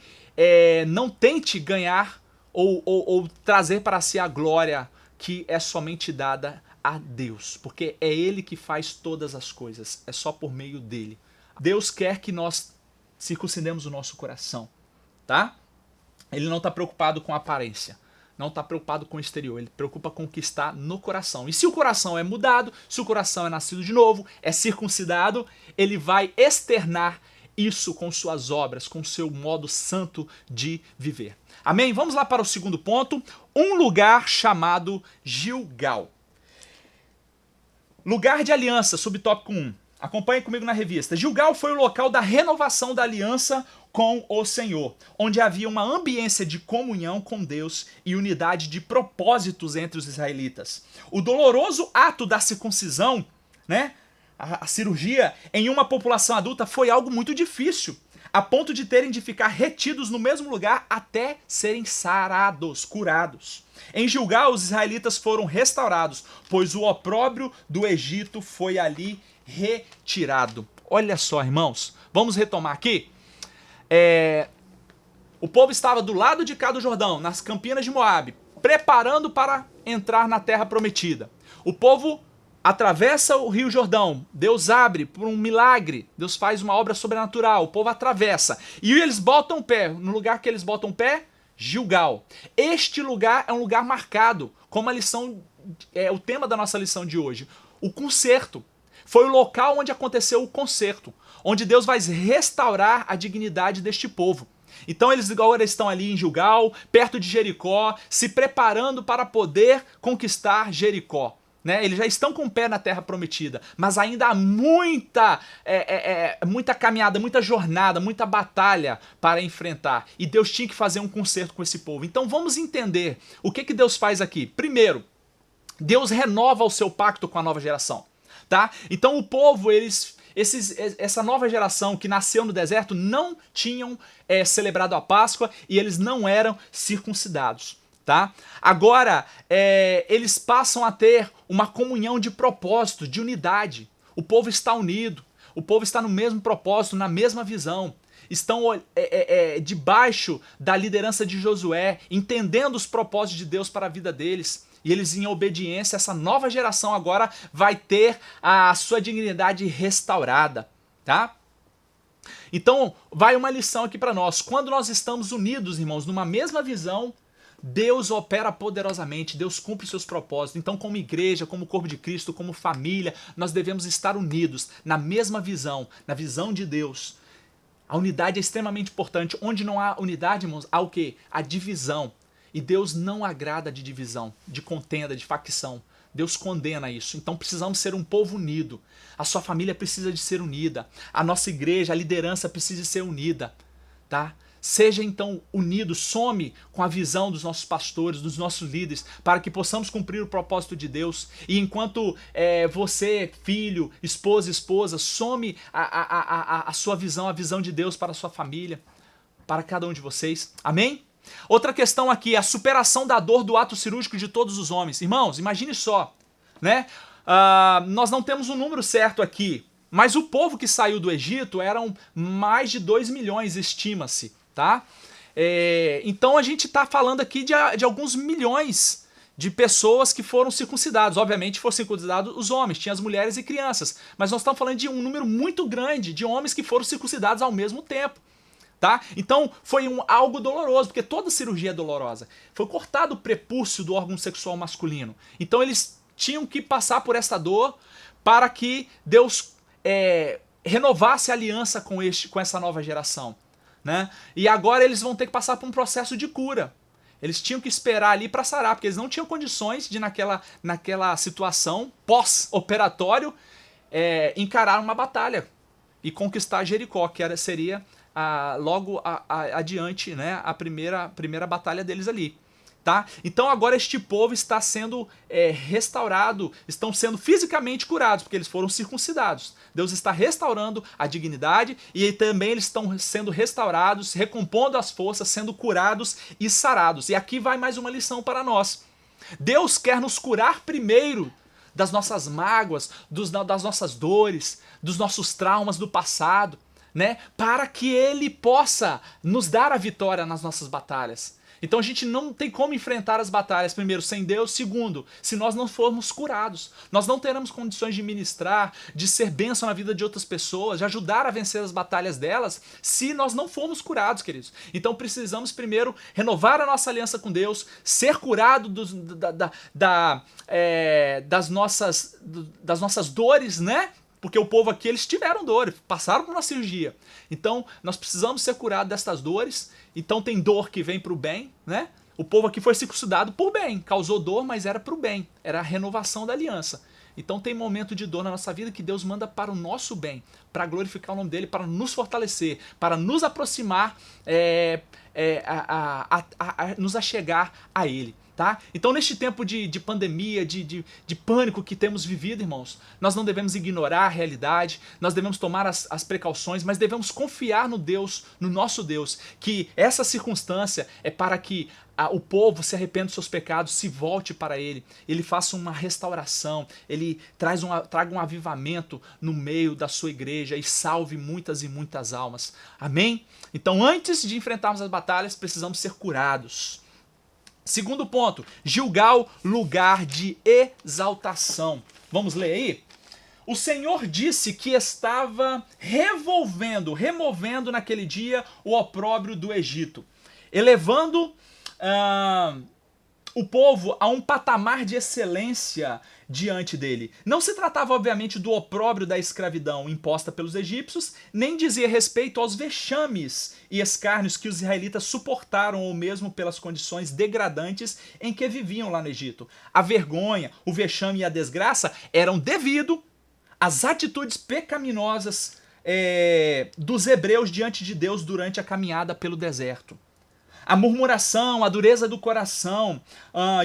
não tente ganhar ou trazer para si a glória que é somente dada a Deus, porque é Ele que faz todas as coisas, é só por meio dele. Deus quer que nós circuncidemos o nosso coração, tá? Ele não está preocupado com a aparência, não está preocupado com o exterior, ele preocupa com o que está no coração. E se o coração é mudado, se o coração é nascido de novo, é circuncidado, ele vai externar isso com suas obras, com seu modo santo de viver. Amém? Vamos lá para o segundo ponto, um lugar chamado Gilgal. Lugar de aliança, subtópico 1. Acompanhe comigo na revista. Gilgal foi o local da renovação da aliança com o Senhor, onde havia uma ambiência de comunhão com Deus e unidade de propósitos entre os israelitas. O doloroso ato da circuncisão, né, a cirurgia, em uma população adulta foi algo muito difícil, a ponto de terem de ficar retidos no mesmo lugar até serem sarados, curados. Em Gilgal, os israelitas foram restaurados, pois o opróbrio do Egito foi ali retirado. Olha só, irmãos, vamos retomar aqui. O povo estava do lado de cá do Jordão, nas campinas de Moabe, preparando para entrar na terra prometida. O povo atravessa o rio Jordão, Deus abre por um milagre, Deus faz uma obra sobrenatural, o povo atravessa. E eles botam o pé, no lugar que eles botam o pé, Gilgal. Este lugar é um lugar marcado, como a lição, o tema da nossa lição de hoje. O concerto. Foi o local onde aconteceu o concerto, onde Deus vai restaurar a dignidade deste povo. Então eles agora estão ali em Gilgal, perto de Jericó, se preparando para poder conquistar Jericó. Né? Eles já estão com o pé na terra prometida, mas ainda há muita caminhada, muita jornada, muita batalha para enfrentar. E Deus tinha que fazer um concerto com esse povo. Então vamos entender o que Deus faz aqui. Primeiro, Deus renova o seu pacto com a nova geração. Tá? Então o povo, essa nova geração que nasceu no deserto não tinham celebrado a Páscoa e eles não eram circuncidados. Tá? Agora, eles passam a ter uma comunhão de propósito, de unidade. O povo está unido, o povo está no mesmo propósito, na mesma visão. Estão debaixo da liderança de Josué, entendendo os propósitos de Deus para a vida deles. E eles, em obediência, essa nova geração agora vai ter a sua dignidade restaurada. Tá? Então, vai uma lição aqui para nós. Quando nós estamos unidos, irmãos, numa mesma visão, Deus opera poderosamente, Deus cumpre seus propósitos. Então, como igreja, como corpo de Cristo, como família, nós devemos estar unidos na mesma visão, na visão de Deus. A unidade é extremamente importante. Onde não há unidade, irmãos, há o quê? A divisão. E Deus não agrada de divisão, de contenda, de facção. Deus condena isso. Então precisamos ser um povo unido. A sua família precisa de ser unida. A nossa igreja, a liderança precisa de ser unida. Tá? Seja então unido, some com a visão dos nossos pastores, dos nossos líderes, para que possamos cumprir o propósito de Deus. E enquanto você, filho, esposa, some a sua visão, a visão de Deus para a sua família, para cada um de vocês. Amém? Outra questão aqui, a superação da dor do ato cirúrgico de todos os homens. Irmãos, imagine só, né? Nós não temos um número certo aqui, mas o povo que saiu do Egito eram mais de 2 milhões, estima-se. Tá? Então a gente está falando aqui de alguns milhões de pessoas que foram circuncidados. Obviamente foram circuncidados os homens, tinha as mulheres e crianças, mas nós estamos falando de um número muito grande de homens que foram circuncidados ao mesmo tempo. Tá? Então foi algo doloroso, porque toda cirurgia é dolorosa. Foi cortado o prepúcio do órgão sexual masculino. Então eles tinham que passar por essa dor para que Deus renovasse a aliança com essa nova geração. Né? E agora eles vão ter que passar por um processo de cura. Eles tinham que esperar ali para sarar, porque eles não tinham condições de naquela situação pós-operatório encarar uma batalha e conquistar Jericó, que seria logo adiante, né, a primeira batalha deles ali. Tá? Então agora este povo está sendo restaurado, estão sendo fisicamente curados, porque eles foram circuncidados. Deus está restaurando a dignidade e também eles estão sendo restaurados, recompondo as forças, sendo curados e sarados. E aqui vai mais uma lição para nós. Deus quer nos curar primeiro das nossas mágoas, das nossas dores, dos nossos traumas do passado, né? Para que Ele possa nos dar a vitória nas nossas batalhas. Então a gente não tem como enfrentar as batalhas, primeiro, sem Deus, segundo, se nós não formos curados. Nós não teremos condições de ministrar, de ser bênção na vida de outras pessoas, de ajudar a vencer as batalhas delas, se nós não formos curados, queridos. Então precisamos primeiro renovar a nossa aliança com Deus, ser curado das nossas dores, né? Porque o povo aqui, eles tiveram dor, passaram por uma cirurgia. Então, nós precisamos ser curados destas dores. Então, tem dor que vem para o bem, né? O povo aqui foi circuncidado por bem. Causou dor, mas era para o bem. Era a renovação da aliança. Então, tem momento de dor na nossa vida que Deus manda para o nosso bem, para glorificar o nome dele, para nos fortalecer, para nos aproximar, nos achegar a ele. Tá? Então, neste tempo de pandemia, de pânico que temos vivido, irmãos, nós não devemos ignorar a realidade, nós devemos tomar as precauções, mas devemos confiar no Deus, no nosso Deus, que essa circunstância é para que o povo se arrependa dos seus pecados, se volte para Ele, Ele faça uma restauração, Ele traga um avivamento no meio da sua igreja e salve muitas e muitas almas. Amém? Então, antes de enfrentarmos as batalhas, precisamos ser curados. Segundo ponto, Gilgal, lugar de exaltação. Vamos ler aí? O Senhor disse que estava removendo naquele dia o opróbrio do Egito, elevando o povo a um patamar de excelência diante dele. Não se tratava, obviamente, do opróbrio da escravidão imposta pelos egípcios, nem dizia respeito aos vexames e escárnios que os israelitas suportaram, ou mesmo pelas condições degradantes em que viviam lá no Egito. A vergonha, o vexame e a desgraça eram devido às atitudes pecaminosas dos hebreus diante de Deus durante a caminhada pelo deserto. A murmuração, a dureza do coração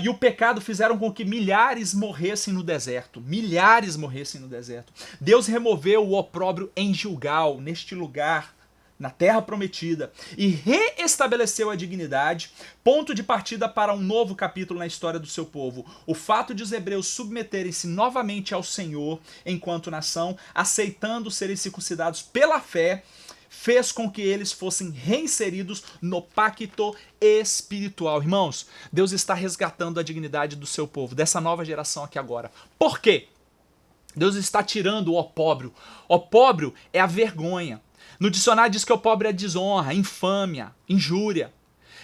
e o pecado fizeram com que milhares morressem no deserto. Milhares morressem no deserto. Deus removeu o opróbrio em Gilgal, neste lugar, na terra prometida, e reestabeleceu a dignidade, ponto de partida para um novo capítulo na história do seu povo. O fato de os hebreus submeterem-se novamente ao Senhor enquanto nação, aceitando serem circuncidados pela fé, fez com que eles fossem reinseridos no pacto espiritual. Irmãos, Deus está resgatando a dignidade do seu povo, dessa nova geração aqui agora. Por quê? Deus está tirando o opróbrio. Opróbrio é a vergonha. No dicionário diz que o opróbrio é desonra, infâmia, injúria.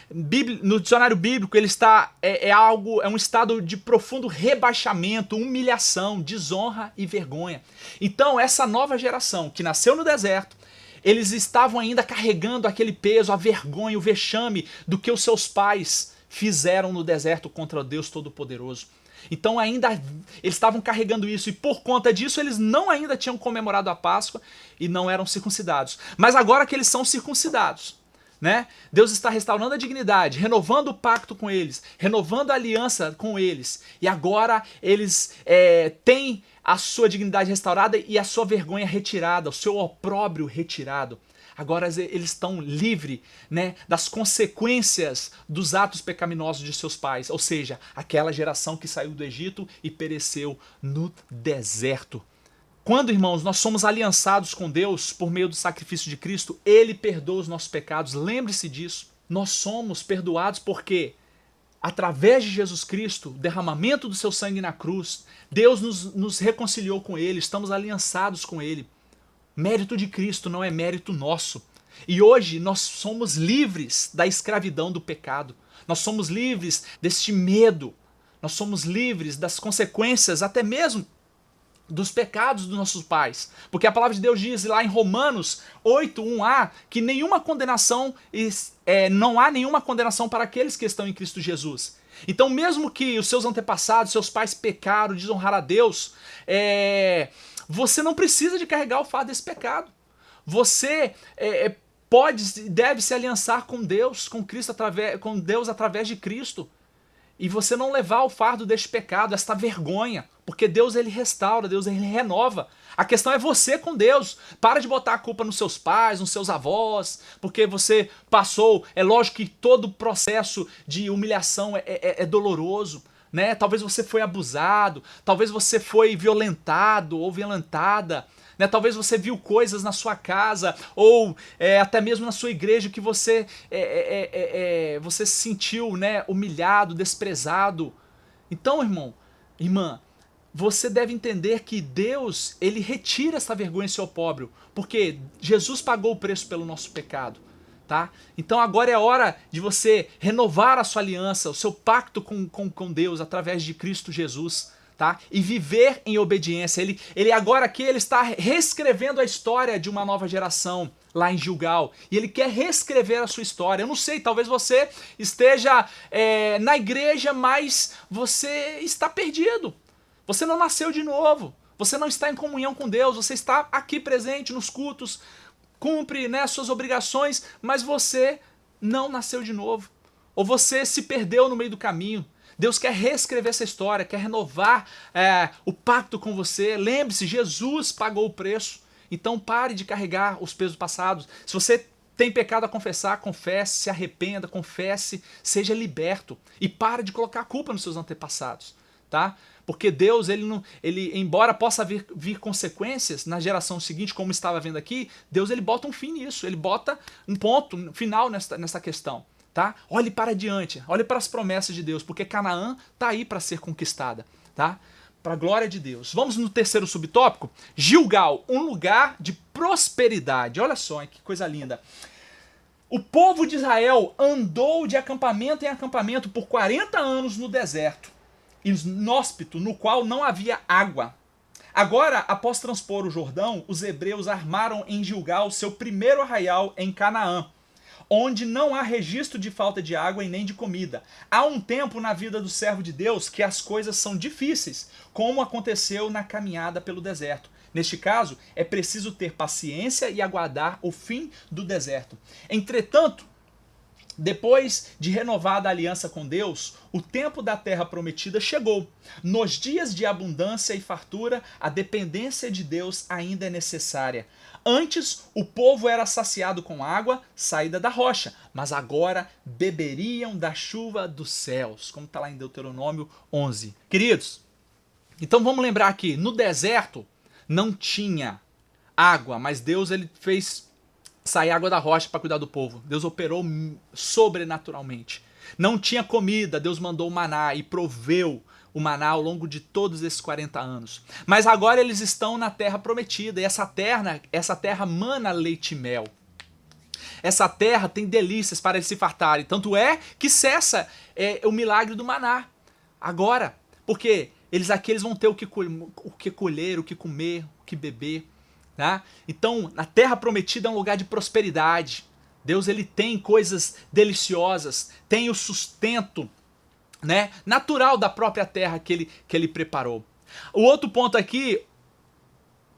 No dicionário bíblico ele está é um estado de profundo rebaixamento, humilhação, desonra e vergonha. Então essa nova geração que nasceu no deserto, eles estavam ainda carregando aquele peso, a vergonha, o vexame do que os seus pais fizeram no deserto contra Deus Todo-Poderoso. Então ainda eles estavam carregando isso e por conta disso eles não ainda tinham comemorado a Páscoa e não eram circuncidados. Mas agora que eles são circuncidados, né? Deus está restaurando a dignidade, renovando o pacto com eles, renovando a aliança com eles. E agora eles têm a sua dignidade restaurada e a sua vergonha retirada, o seu opróbrio retirado. Agora eles estão livres, né, das consequências dos atos pecaminosos de seus pais. Ou seja, aquela geração que saiu do Egito e pereceu no deserto. Quando, irmãos, nós somos aliançados com Deus por meio do sacrifício de Cristo, Ele perdoa os nossos pecados. Lembre-se disso. Nós somos perdoados porque, através de Jesus Cristo, o derramamento do seu sangue na cruz, Deus nos reconciliou com Ele, estamos aliançados com Ele. Mérito de Cristo não é mérito nosso. E hoje nós somos livres da escravidão do pecado. Nós somos livres deste medo. Nós somos livres das consequências, até mesmo dos pecados dos nossos pais. Porque a palavra de Deus diz lá em Romanos 8, 1a, que nenhuma condenação, não há nenhuma condenação para aqueles que estão em Cristo Jesus. Então, mesmo que os seus antepassados, seus pais pecaram, desonraram a Deus, você não precisa de carregar o fardo desse pecado. Você deve se aliançar com Deus, com Cristo, com Deus através de Cristo. E você não levar o fardo deste pecado, esta vergonha. Porque Deus, ele restaura, Deus, ele renova. A questão é você com Deus. Para de botar a culpa nos seus pais, nos seus avós, porque você passou. É lógico que todo processo de humilhação é doloroso, né? Talvez você foi abusado, talvez você foi violentado ou violentada, né? Talvez você viu coisas na sua casa ou até mesmo na sua igreja que você se sentiu, né, humilhado, desprezado. Então, irmão, irmã, você deve entender que Deus, ele retira essa vergonha e esse opróbrio, porque Jesus pagou o preço pelo nosso pecado, tá? Então agora é hora de você renovar a sua aliança, o seu pacto com Deus através de Cristo Jesus, tá? E viver em obediência. Ele agora aqui ele está reescrevendo a história de uma nova geração lá em Gilgal, e ele quer reescrever a sua história. Eu não sei, talvez você esteja na igreja, mas você está perdido. Você não nasceu de novo, você não está em comunhão com Deus, você está aqui presente nos cultos, cumpre, né, suas obrigações, mas você não nasceu de novo. Ou você se perdeu no meio do caminho. Deus quer reescrever essa história, quer renovar o pacto com você. Lembre-se, Jesus pagou o preço. Então pare de carregar os pesos passados. Se você tem pecado a confessar, confesse, se arrependa, confesse, seja liberto. E pare de colocar a culpa nos seus antepassados, tá? Porque Deus, ele embora possa vir consequências na geração seguinte, como estava vendo aqui, Deus ele bota um fim nisso, ele bota um ponto final nessa questão. Tá? Olhe para diante, olhe para as promessas de Deus, porque Canaã está aí para ser conquistada, tá? Para a glória de Deus. Vamos no terceiro subtópico, Gilgal, um lugar de prosperidade. Olha só, que coisa linda. O povo de Israel andou de acampamento em acampamento por 40 anos no deserto, inóspito, no qual não havia água. Agora, após transpor o Jordão, os hebreus armaram em Gilgal seu primeiro arraial em Canaã, onde não há registro de falta de água e nem de comida. Há um tempo na vida do servo de Deus que as coisas são difíceis, como aconteceu na caminhada pelo deserto. Neste caso, é preciso ter paciência e aguardar o fim do deserto. Entretanto, depois de renovada a aliança com Deus, o tempo da terra prometida chegou. Nos dias de abundância e fartura, a dependência de Deus ainda é necessária. Antes, o povo era saciado com água saída da rocha, mas agora beberiam da chuva dos céus, como está lá em Deuteronômio 11. Queridos, então vamos lembrar aqui, no deserto não tinha água, mas Deus ele fez sair água da rocha para cuidar do povo. Deus operou sobrenaturalmente. Não tinha comida, Deus mandou o maná e proveu o maná ao longo de todos esses 40 anos. Mas agora eles estão na terra prometida, e essa terra mana leite e mel. Essa terra tem delícias para eles se fartarem. Tanto é que cessa o milagre do maná. Agora, porque eles vão ter o que colher, o que comer, o que beber. Tá? Então, a terra prometida é um lugar de prosperidade. Deus ele tem coisas deliciosas, tem o sustento, né, natural da própria terra que ele preparou. O outro ponto aqui,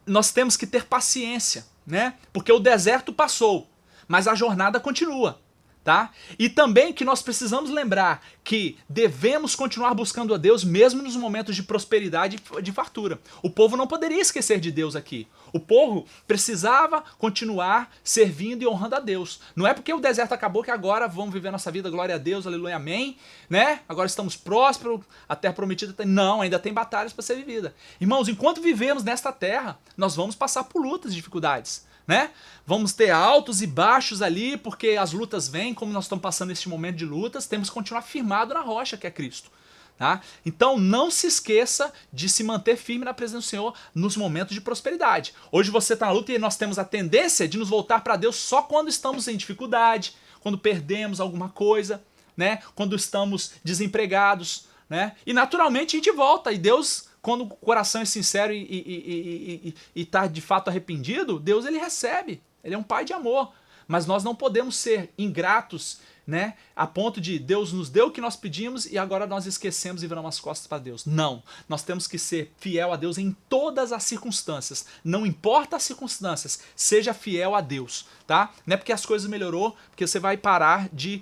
nós temos que ter paciência, né? Porque o deserto passou, mas a jornada continua. Tá? E também que nós precisamos lembrar que devemos continuar buscando a Deus mesmo nos momentos de prosperidade e de fartura. O povo não poderia esquecer de Deus aqui. O povo precisava continuar servindo e honrando a Deus. Não é porque o deserto acabou que agora vamos viver nossa vida, glória a Deus, aleluia, amém, né? Agora estamos prósperos, a terra prometida não, ainda tem batalhas para ser vivida. Irmãos, enquanto vivemos nesta terra, nós vamos passar por lutas e dificuldades. Né? Vamos ter altos e baixos ali, porque as lutas vêm, como nós estamos passando neste momento de lutas, temos que continuar firmado na rocha que é Cristo. Tá? Então não se esqueça de se manter firme na presença do Senhor nos momentos de prosperidade. Hoje você está na luta e nós temos a tendência de nos voltar para Deus só quando estamos em dificuldade, quando perdemos alguma coisa, né? Quando estamos desempregados, né? E naturalmente a gente volta, e Deus, quando o coração é sincero e está de fato arrependido, Deus ele recebe, ele é um pai de amor. Mas nós não podemos ser ingratos, né, a ponto de Deus nos deu o que nós pedimos e agora nós esquecemos e viramos as costas para Deus. Não, nós temos que ser fiel a Deus em todas as circunstâncias. Não importa as circunstâncias, seja fiel a Deus, tá? Não é porque as coisas melhorou, porque você vai parar de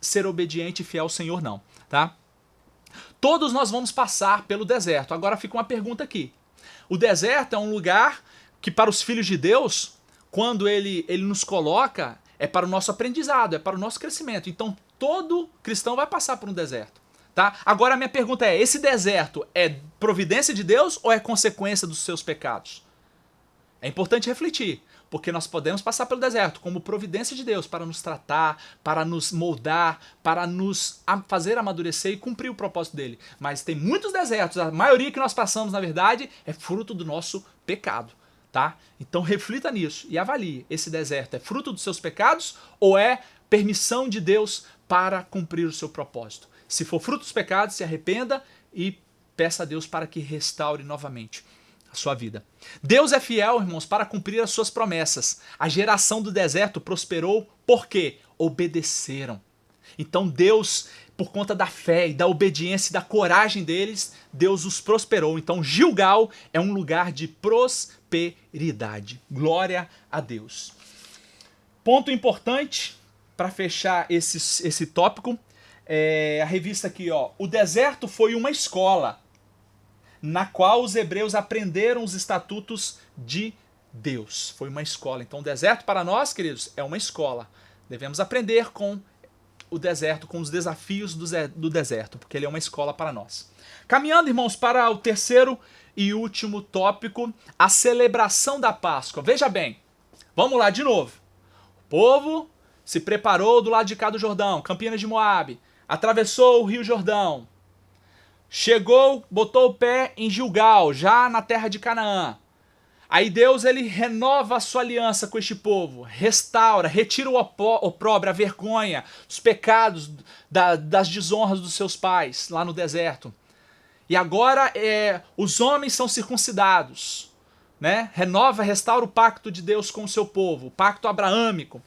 ser obediente e fiel ao Senhor, não, tá? Todos nós vamos passar pelo deserto. Agora fica uma pergunta aqui. O deserto é um lugar que para os filhos de Deus, quando ele nos coloca, é para o nosso aprendizado, é para o nosso crescimento. Então todo cristão vai passar por um deserto. Tá? Agora a minha pergunta é, esse deserto é providência de Deus ou é consequência dos seus pecados? É importante refletir, porque nós podemos passar pelo deserto como providência de Deus para nos tratar, para nos moldar, para nos fazer amadurecer e cumprir o propósito dele. Mas tem muitos desertos, a maioria que nós passamos, na verdade, é fruto do nosso pecado. Tá? Então reflita nisso e avalie, esse deserto é fruto dos seus pecados ou é permissão de Deus para cumprir o seu propósito? Se for fruto dos pecados, se arrependa e peça a Deus para que restaure novamente a sua vida. Deus é fiel, irmãos, para cumprir as suas promessas. A geração do deserto prosperou porque obedeceram. Então Deus, por conta da fé e da obediência e da coragem deles, Deus os prosperou. Então Gilgal é um lugar de prosperidade. Glória a Deus. Ponto importante para fechar esse tópico, a revista aqui, ó. O deserto foi uma escola na qual os hebreus aprenderam os estatutos de Deus. Foi uma escola. Então o deserto para nós, queridos, é uma escola. Devemos aprender com o deserto, com os desafios do deserto, porque ele é uma escola para nós. Caminhando, irmãos, para o terceiro e último tópico, a celebração da Páscoa. Veja bem, vamos lá de novo. O povo se preparou do lado de cá do Jordão, Campinas de Moabe, atravessou o Rio Jordão, chegou, botou o pé em Gilgal, já na terra de Canaã. Aí Deus ele renova a sua aliança com este povo, restaura, retira o opróbrio, a vergonha, os pecados das desonras dos seus pais lá no deserto. E agora os homens são circuncidados, né? Renova, restaura o pacto de Deus com o seu povo, o pacto abraâmico.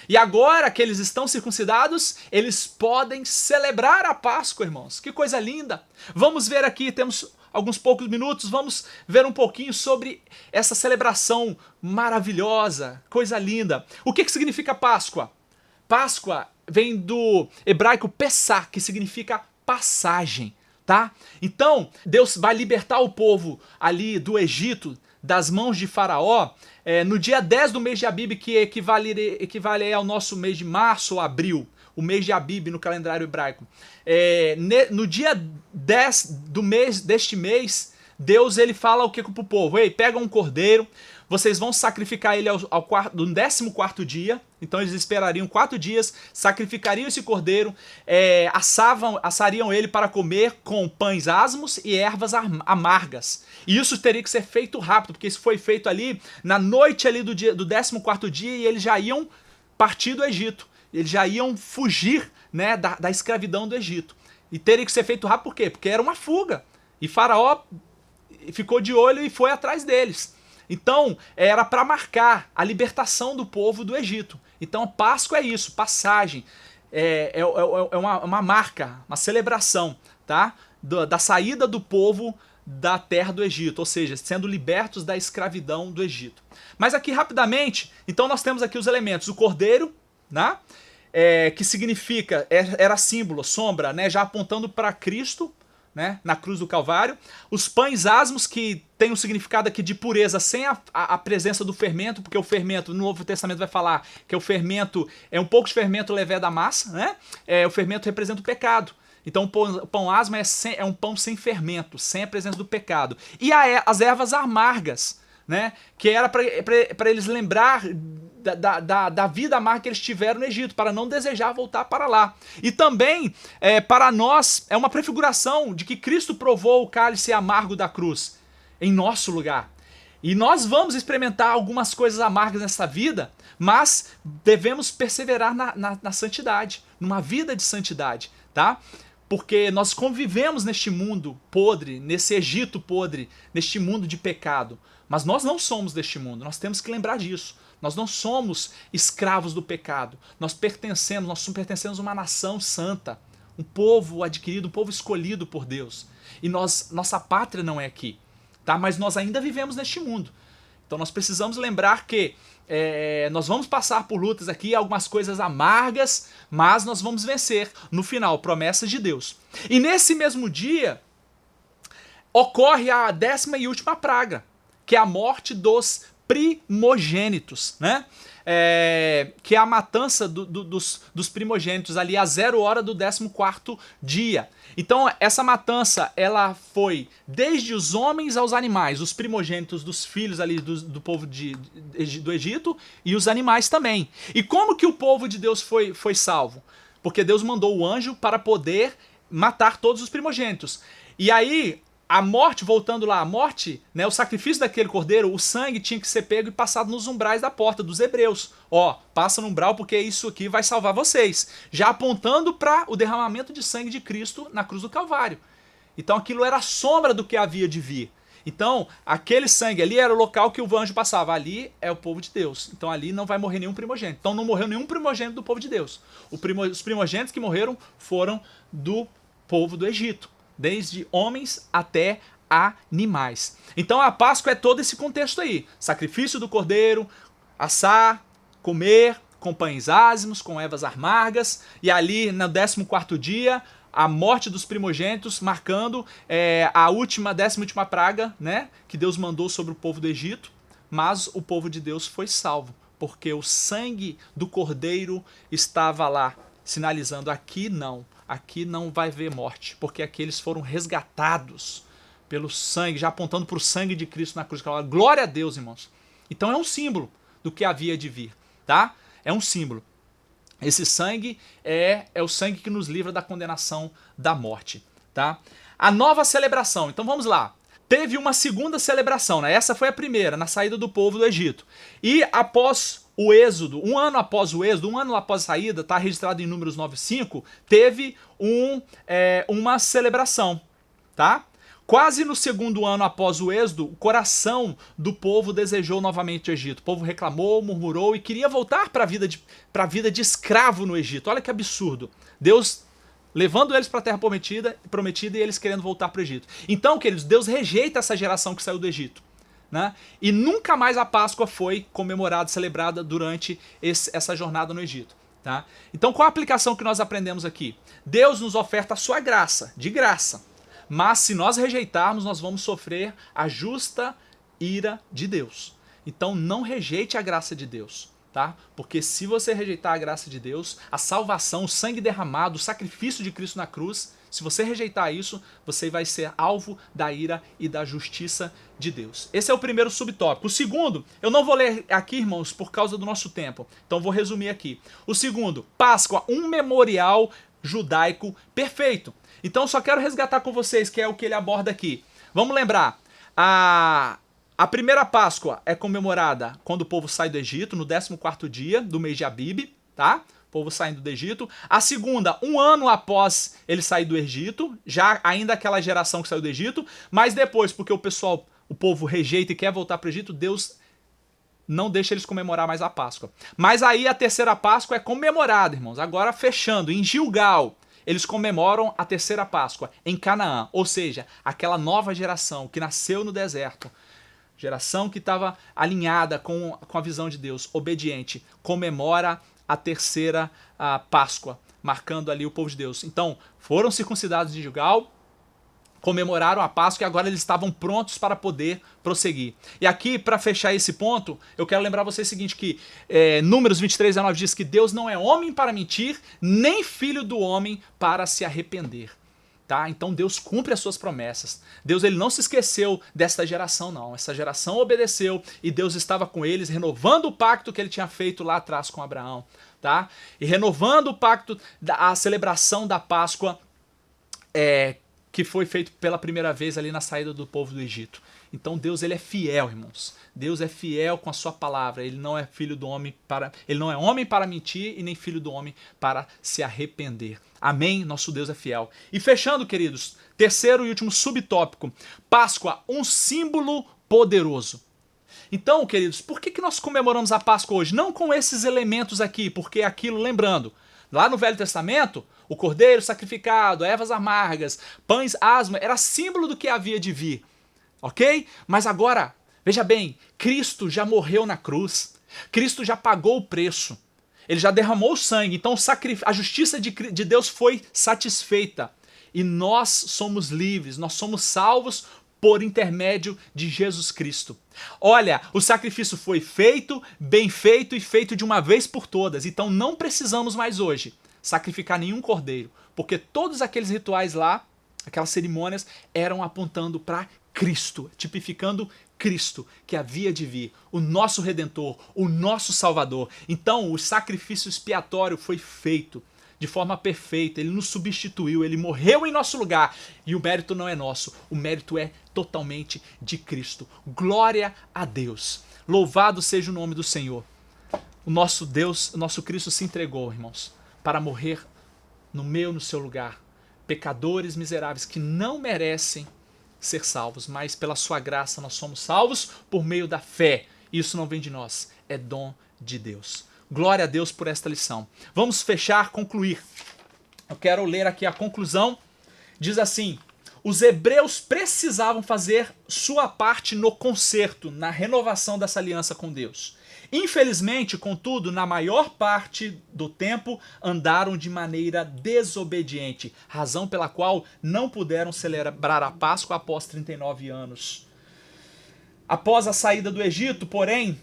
E agora que eles estão circuncidados, eles podem celebrar a Páscoa, irmãos. Que coisa linda! Vamos ver aqui, temos alguns poucos minutos, vamos ver um pouquinho sobre essa celebração maravilhosa, coisa linda. O que significa Páscoa? Páscoa vem do hebraico Pessah, que significa passagem, tá? Então, Deus vai libertar o povo ali do Egito, das mãos de Faraó, no dia 10 do mês de Abib, que equivale ao nosso mês de março ou abril, o mês de Abib no calendário hebraico. No dia 10 deste mês, Deus ele fala o que para o povo? Ei, pega um cordeiro, vocês vão sacrificar ele no 14º dia, então eles esperariam 4 dias, sacrificariam esse cordeiro, assariam ele para comer com pães asmos e ervas amargas. E isso teria que ser feito rápido, porque isso foi feito ali na noite ali do 14º dia e eles já iam partir do Egito. Eles já iam fugir, né, da escravidão do Egito. E teria que ser feito rápido por quê? Porque era uma fuga. E Faraó ficou de olho e foi atrás deles. Então, era para marcar a libertação do povo do Egito. Então, Páscoa é isso, passagem. É uma marca, uma celebração, tá? Da saída do povo da terra do Egito, ou seja, sendo libertos da escravidão do Egito. Mas aqui, rapidamente, então nós temos aqui os elementos. O cordeiro, né? Que significa, era símbolo, sombra, né? Já apontando para Cristo, né? Na cruz do Calvário. Os pães asmos, que tem um significado aqui de pureza sem a presença do fermento, porque o fermento, no Novo Testamento vai falar que o fermento é um pouco de fermento levé da massa, né? O fermento representa o pecado. Então o pão asmo é um pão sem fermento, sem a presença do pecado. E as ervas amargas, né? Que era para eles lembrar da vida amarga que eles tiveram no Egito, para não desejar voltar para lá. E também, para nós, é uma prefiguração de que Cristo provou o cálice amargo da cruz em nosso lugar. E nós vamos experimentar algumas coisas amargas nessa vida, mas devemos perseverar na santidade, numa vida de santidade, tá? Porque nós convivemos neste mundo podre, nesse Egito podre, neste mundo de pecado. Mas nós não somos deste mundo, nós temos que lembrar disso. Nós não somos escravos do pecado. Nós pertencemos a uma nação santa, um povo adquirido, um povo escolhido por Deus. E nossa pátria não é aqui, tá? Mas nós ainda vivemos neste mundo. Então nós precisamos lembrar que nós vamos passar por lutas aqui, algumas coisas amargas, mas nós vamos vencer no final, promessas de Deus. E nesse mesmo dia, ocorre a 10ª e última praga, que é a morte dos primogênitos, né? Que é a matança dos primogênitos ali a 0 hora do 14º dia. Então essa matança, ela foi desde os homens aos animais, os primogênitos dos filhos ali do povo do Egito e os animais também. E como que o povo de Deus foi salvo? Porque Deus mandou o anjo para poder matar todos os primogênitos. E aí a morte, voltando lá, a morte, né, o sacrifício daquele cordeiro, o sangue tinha que ser pego e passado nos umbrais da porta dos hebreus. Ó, passa no umbral porque isso aqui vai salvar vocês. Já apontando para o derramamento de sangue de Cristo na cruz do Calvário. Então aquilo era a sombra do que havia de vir. Então, aquele sangue ali era o local que o anjo passava. Ali é o povo de Deus. Então ali não vai morrer nenhum primogênito. Então não morreu nenhum primogênito do povo de Deus. Os primogênitos que morreram foram do povo do Egito. Desde homens até animais. Então a Páscoa é todo esse contexto aí. Sacrifício do cordeiro, assar, comer com pães ázimos, com ervas amargas. E ali no 14º dia, a morte dos primogênitos, marcando a 10ª praga, né, que Deus mandou sobre o povo do Egito. Mas o povo de Deus foi salvo, porque o sangue do cordeiro estava lá, sinalizando aqui não vai haver morte, porque aqui eles foram resgatados pelo sangue, já apontando para o sangue de Cristo na cruz. Glória a Deus, irmãos. Então é um símbolo do que havia de vir, tá? É um símbolo. Esse sangue é o sangue que nos livra da condenação da morte, tá? A nova celebração. Então vamos lá. Teve uma segunda celebração, né? Essa foi a primeira, na saída do povo do Egito. E após o êxodo, um ano após o êxodo, um ano após a saída, está registrado em Números 9:5, teve uma celebração, tá? Quase no 2º ano após o êxodo, o coração do povo desejou novamente o Egito. O povo reclamou, murmurou e queria voltar para a vida de escravo no Egito. Olha que absurdo. Deus levando eles para a terra prometida e eles querendo voltar para o Egito. Então, queridos, Deus rejeita essa geração que saiu do Egito. Né? E nunca mais a Páscoa foi comemorada, celebrada durante essa jornada no Egito. Tá? Então qual a aplicação que nós aprendemos aqui? Deus nos oferta a sua graça, de graça. Mas se nós rejeitarmos, nós vamos sofrer a justa ira de Deus. Então não rejeite a graça de Deus. Tá? Porque se você rejeitar a graça de Deus, a salvação, o sangue derramado, o sacrifício de Cristo na cruz, se você rejeitar isso, você vai ser alvo da ira e da justiça de Deus. Esse é o primeiro subtópico. O segundo, eu não vou ler aqui, irmãos, por causa do nosso tempo. Então vou resumir aqui. O segundo, Páscoa, um memorial judaico perfeito. Então só quero resgatar com vocês, que é o que ele aborda aqui. Vamos lembrar, a primeira Páscoa é comemorada quando o povo sai do Egito, no 14º dia do mês de Abib, tá? O povo saindo do Egito. A segunda, um ano após ele sair do Egito, já ainda aquela geração que saiu do Egito, mas depois, porque o povo rejeita e quer voltar para o Egito, Deus não deixa eles comemorar mais a Páscoa. Mas aí a terceira Páscoa é comemorada, irmãos. Agora fechando, em Gilgal, eles comemoram a terceira Páscoa em Canaã, ou seja, aquela nova geração que nasceu no deserto, geração que estava alinhada com a visão de Deus, obediente, comemora a terceira Páscoa, marcando ali o povo de Deus. Então, foram circuncidados de Gilgal, comemoraram a Páscoa e agora eles estavam prontos para poder prosseguir. E aqui, para fechar esse ponto, eu quero lembrar vocês o seguinte, que Números 23:19 diz que Deus não é homem para mentir, nem filho do homem para se arrepender. Tá? Então Deus cumpre as suas promessas. Deus ele não se esqueceu desta geração, não. Essa geração obedeceu e Deus estava com eles, renovando o pacto que ele tinha feito lá atrás com Abraão. Tá? E renovando o pacto, a celebração da Páscoa que foi feito pela primeira vez ali na saída do povo do Egito. Então Deus ele é fiel, irmãos. Deus é fiel com a sua palavra. Ele não é filho do homem ele não é homem para mentir e nem filho do homem para se arrepender. Amém? Nosso Deus é fiel. E fechando, queridos, terceiro e último subtópico. Páscoa, um símbolo poderoso. Então, queridos, por que nós comemoramos a Páscoa hoje? Não com esses elementos aqui, porque aquilo, lembrando, lá no Velho Testamento, o cordeiro sacrificado, ervas amargas, pães asmos, era símbolo do que havia de vir. Ok? Mas agora, veja bem, Cristo já morreu na cruz. Cristo já pagou o preço. Ele já derramou o sangue. Então a justiça de Deus foi satisfeita. E nós somos livres, nós somos salvos por intermédio de Jesus Cristo. Olha, o sacrifício foi feito, bem feito e feito de uma vez por todas. Então não precisamos mais hoje sacrificar nenhum cordeiro, porque todos aqueles rituais lá, aquelas cerimônias, eram apontando para Cristo, tipificando Cristo, que havia de vir, o nosso Redentor, o nosso Salvador. Então o sacrifício expiatório foi feito de forma perfeita, ele nos substituiu, ele morreu em nosso lugar, e o mérito não é nosso, o mérito é totalmente de Cristo. Glória a Deus, louvado seja o nome do Senhor. O nosso Deus, o nosso Cristo se entregou, irmãos, para morrer no seu lugar, pecadores miseráveis que não merecem ser salvos, mas pela sua graça nós somos salvos por meio da fé. Isso não vem de nós, é dom de Deus. Glória a Deus por esta lição. Vamos fechar, concluir. Eu quero ler aqui a conclusão. Diz assim: os hebreus precisavam fazer sua parte no conserto, na renovação dessa aliança com Deus. Infelizmente, contudo, na maior parte do tempo, andaram de maneira desobediente, razão pela qual não puderam celebrar a Páscoa após 39 anos. Após a saída do Egito, porém,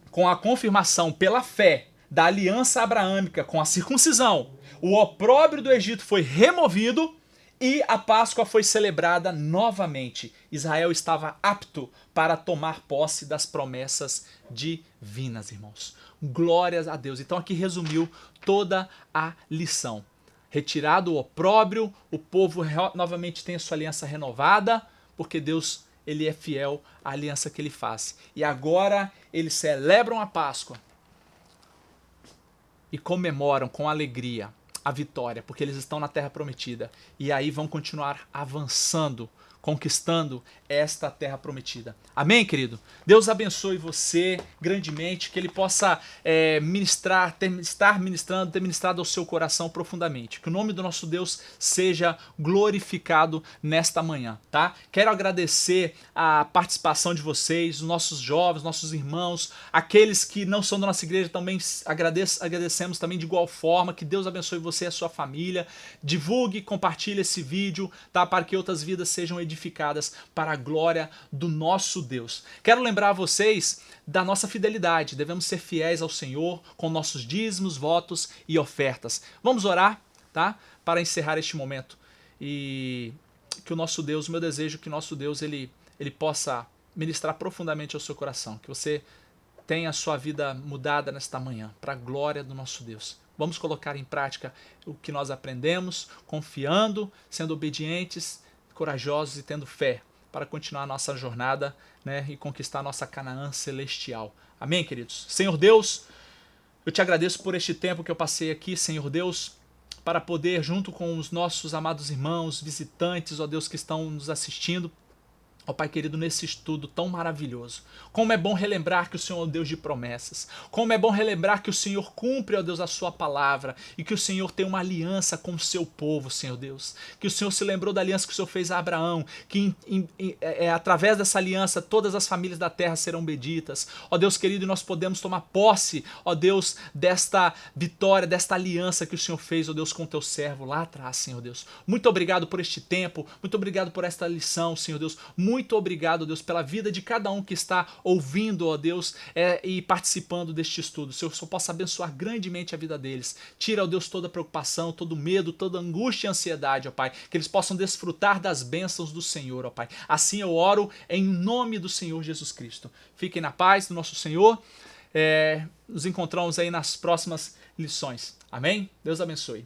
com a confirmação pela fé da aliança abraâmica com a circuncisão, o opróbrio do Egito foi removido e a Páscoa foi celebrada novamente. Israel estava apto para tomar posse das promessas divinas, irmãos. Glórias a Deus. Então aqui resumiu toda a lição. Retirado o opróbrio, o povo novamente tem a sua aliança renovada, porque Deus ele é fiel à aliança que ele faz. E agora eles celebram a Páscoa e comemoram com alegria a vitória, porque eles estão na terra prometida. E aí vão continuar avançando, conquistando esta terra prometida. Amém, querido? Deus abençoe você grandemente, que Ele possa ter ministrado ao seu coração profundamente. Que o nome do nosso Deus seja glorificado nesta manhã, tá? Quero agradecer a participação de vocês, os nossos jovens, nossos irmãos, aqueles que não são da nossa igreja também agradecemos também de igual forma. Que Deus abençoe você e a sua família. Divulgue, compartilhe esse vídeo, tá? Para que outras vidas sejam edificadas para a glória do nosso Deus. Quero lembrar a vocês da nossa fidelidade. Devemos ser fiéis ao Senhor com nossos dízimos, votos e ofertas. Vamos orar, tá? Para encerrar este momento. E que o nosso Deus, o meu desejo é que o nosso Deus ele possa ministrar profundamente ao seu coração. Que você tenha a sua vida mudada nesta manhã, para a glória do nosso Deus. Vamos colocar em prática o que nós aprendemos, confiando, sendo obedientes, corajosos e tendo fé para continuar a nossa jornada, né, e conquistar a nossa Canaã celestial. Amém, queridos? Senhor Deus, eu te agradeço por este tempo que eu passei aqui, Senhor Deus, para poder, junto com os nossos amados irmãos, visitantes, ó Deus, que estão nos assistindo, ó Pai querido, nesse estudo tão maravilhoso. Como é bom relembrar que o Senhor é um Deus de promessas. Como é bom relembrar que o Senhor cumpre, ó Deus, a sua palavra. E que o Senhor tem uma aliança com o seu povo, Senhor Deus. Que o Senhor se lembrou da aliança que o Senhor fez a Abraão. Que através dessa aliança todas as famílias da terra serão benditas. Ó Deus querido, nós podemos tomar posse, ó Deus, desta vitória, desta aliança que o Senhor fez, ó Deus, com o teu servo lá atrás, Senhor Deus. Muito obrigado por este tempo. Muito obrigado por esta lição, Senhor Deus. Muito muito obrigado, Deus, pela vida de cada um que está ouvindo, ó Deus, e participando deste estudo. Senhor, só possa abençoar grandemente a vida deles. Tira, ó Deus, toda preocupação, todo medo, toda angústia e ansiedade, ó Pai. Que eles possam desfrutar das bênçãos do Senhor, ó Pai. Assim eu oro em nome do Senhor Jesus Cristo. Fiquem na paz do nosso Senhor. Nos encontramos aí nas próximas lições. Amém? Deus abençoe.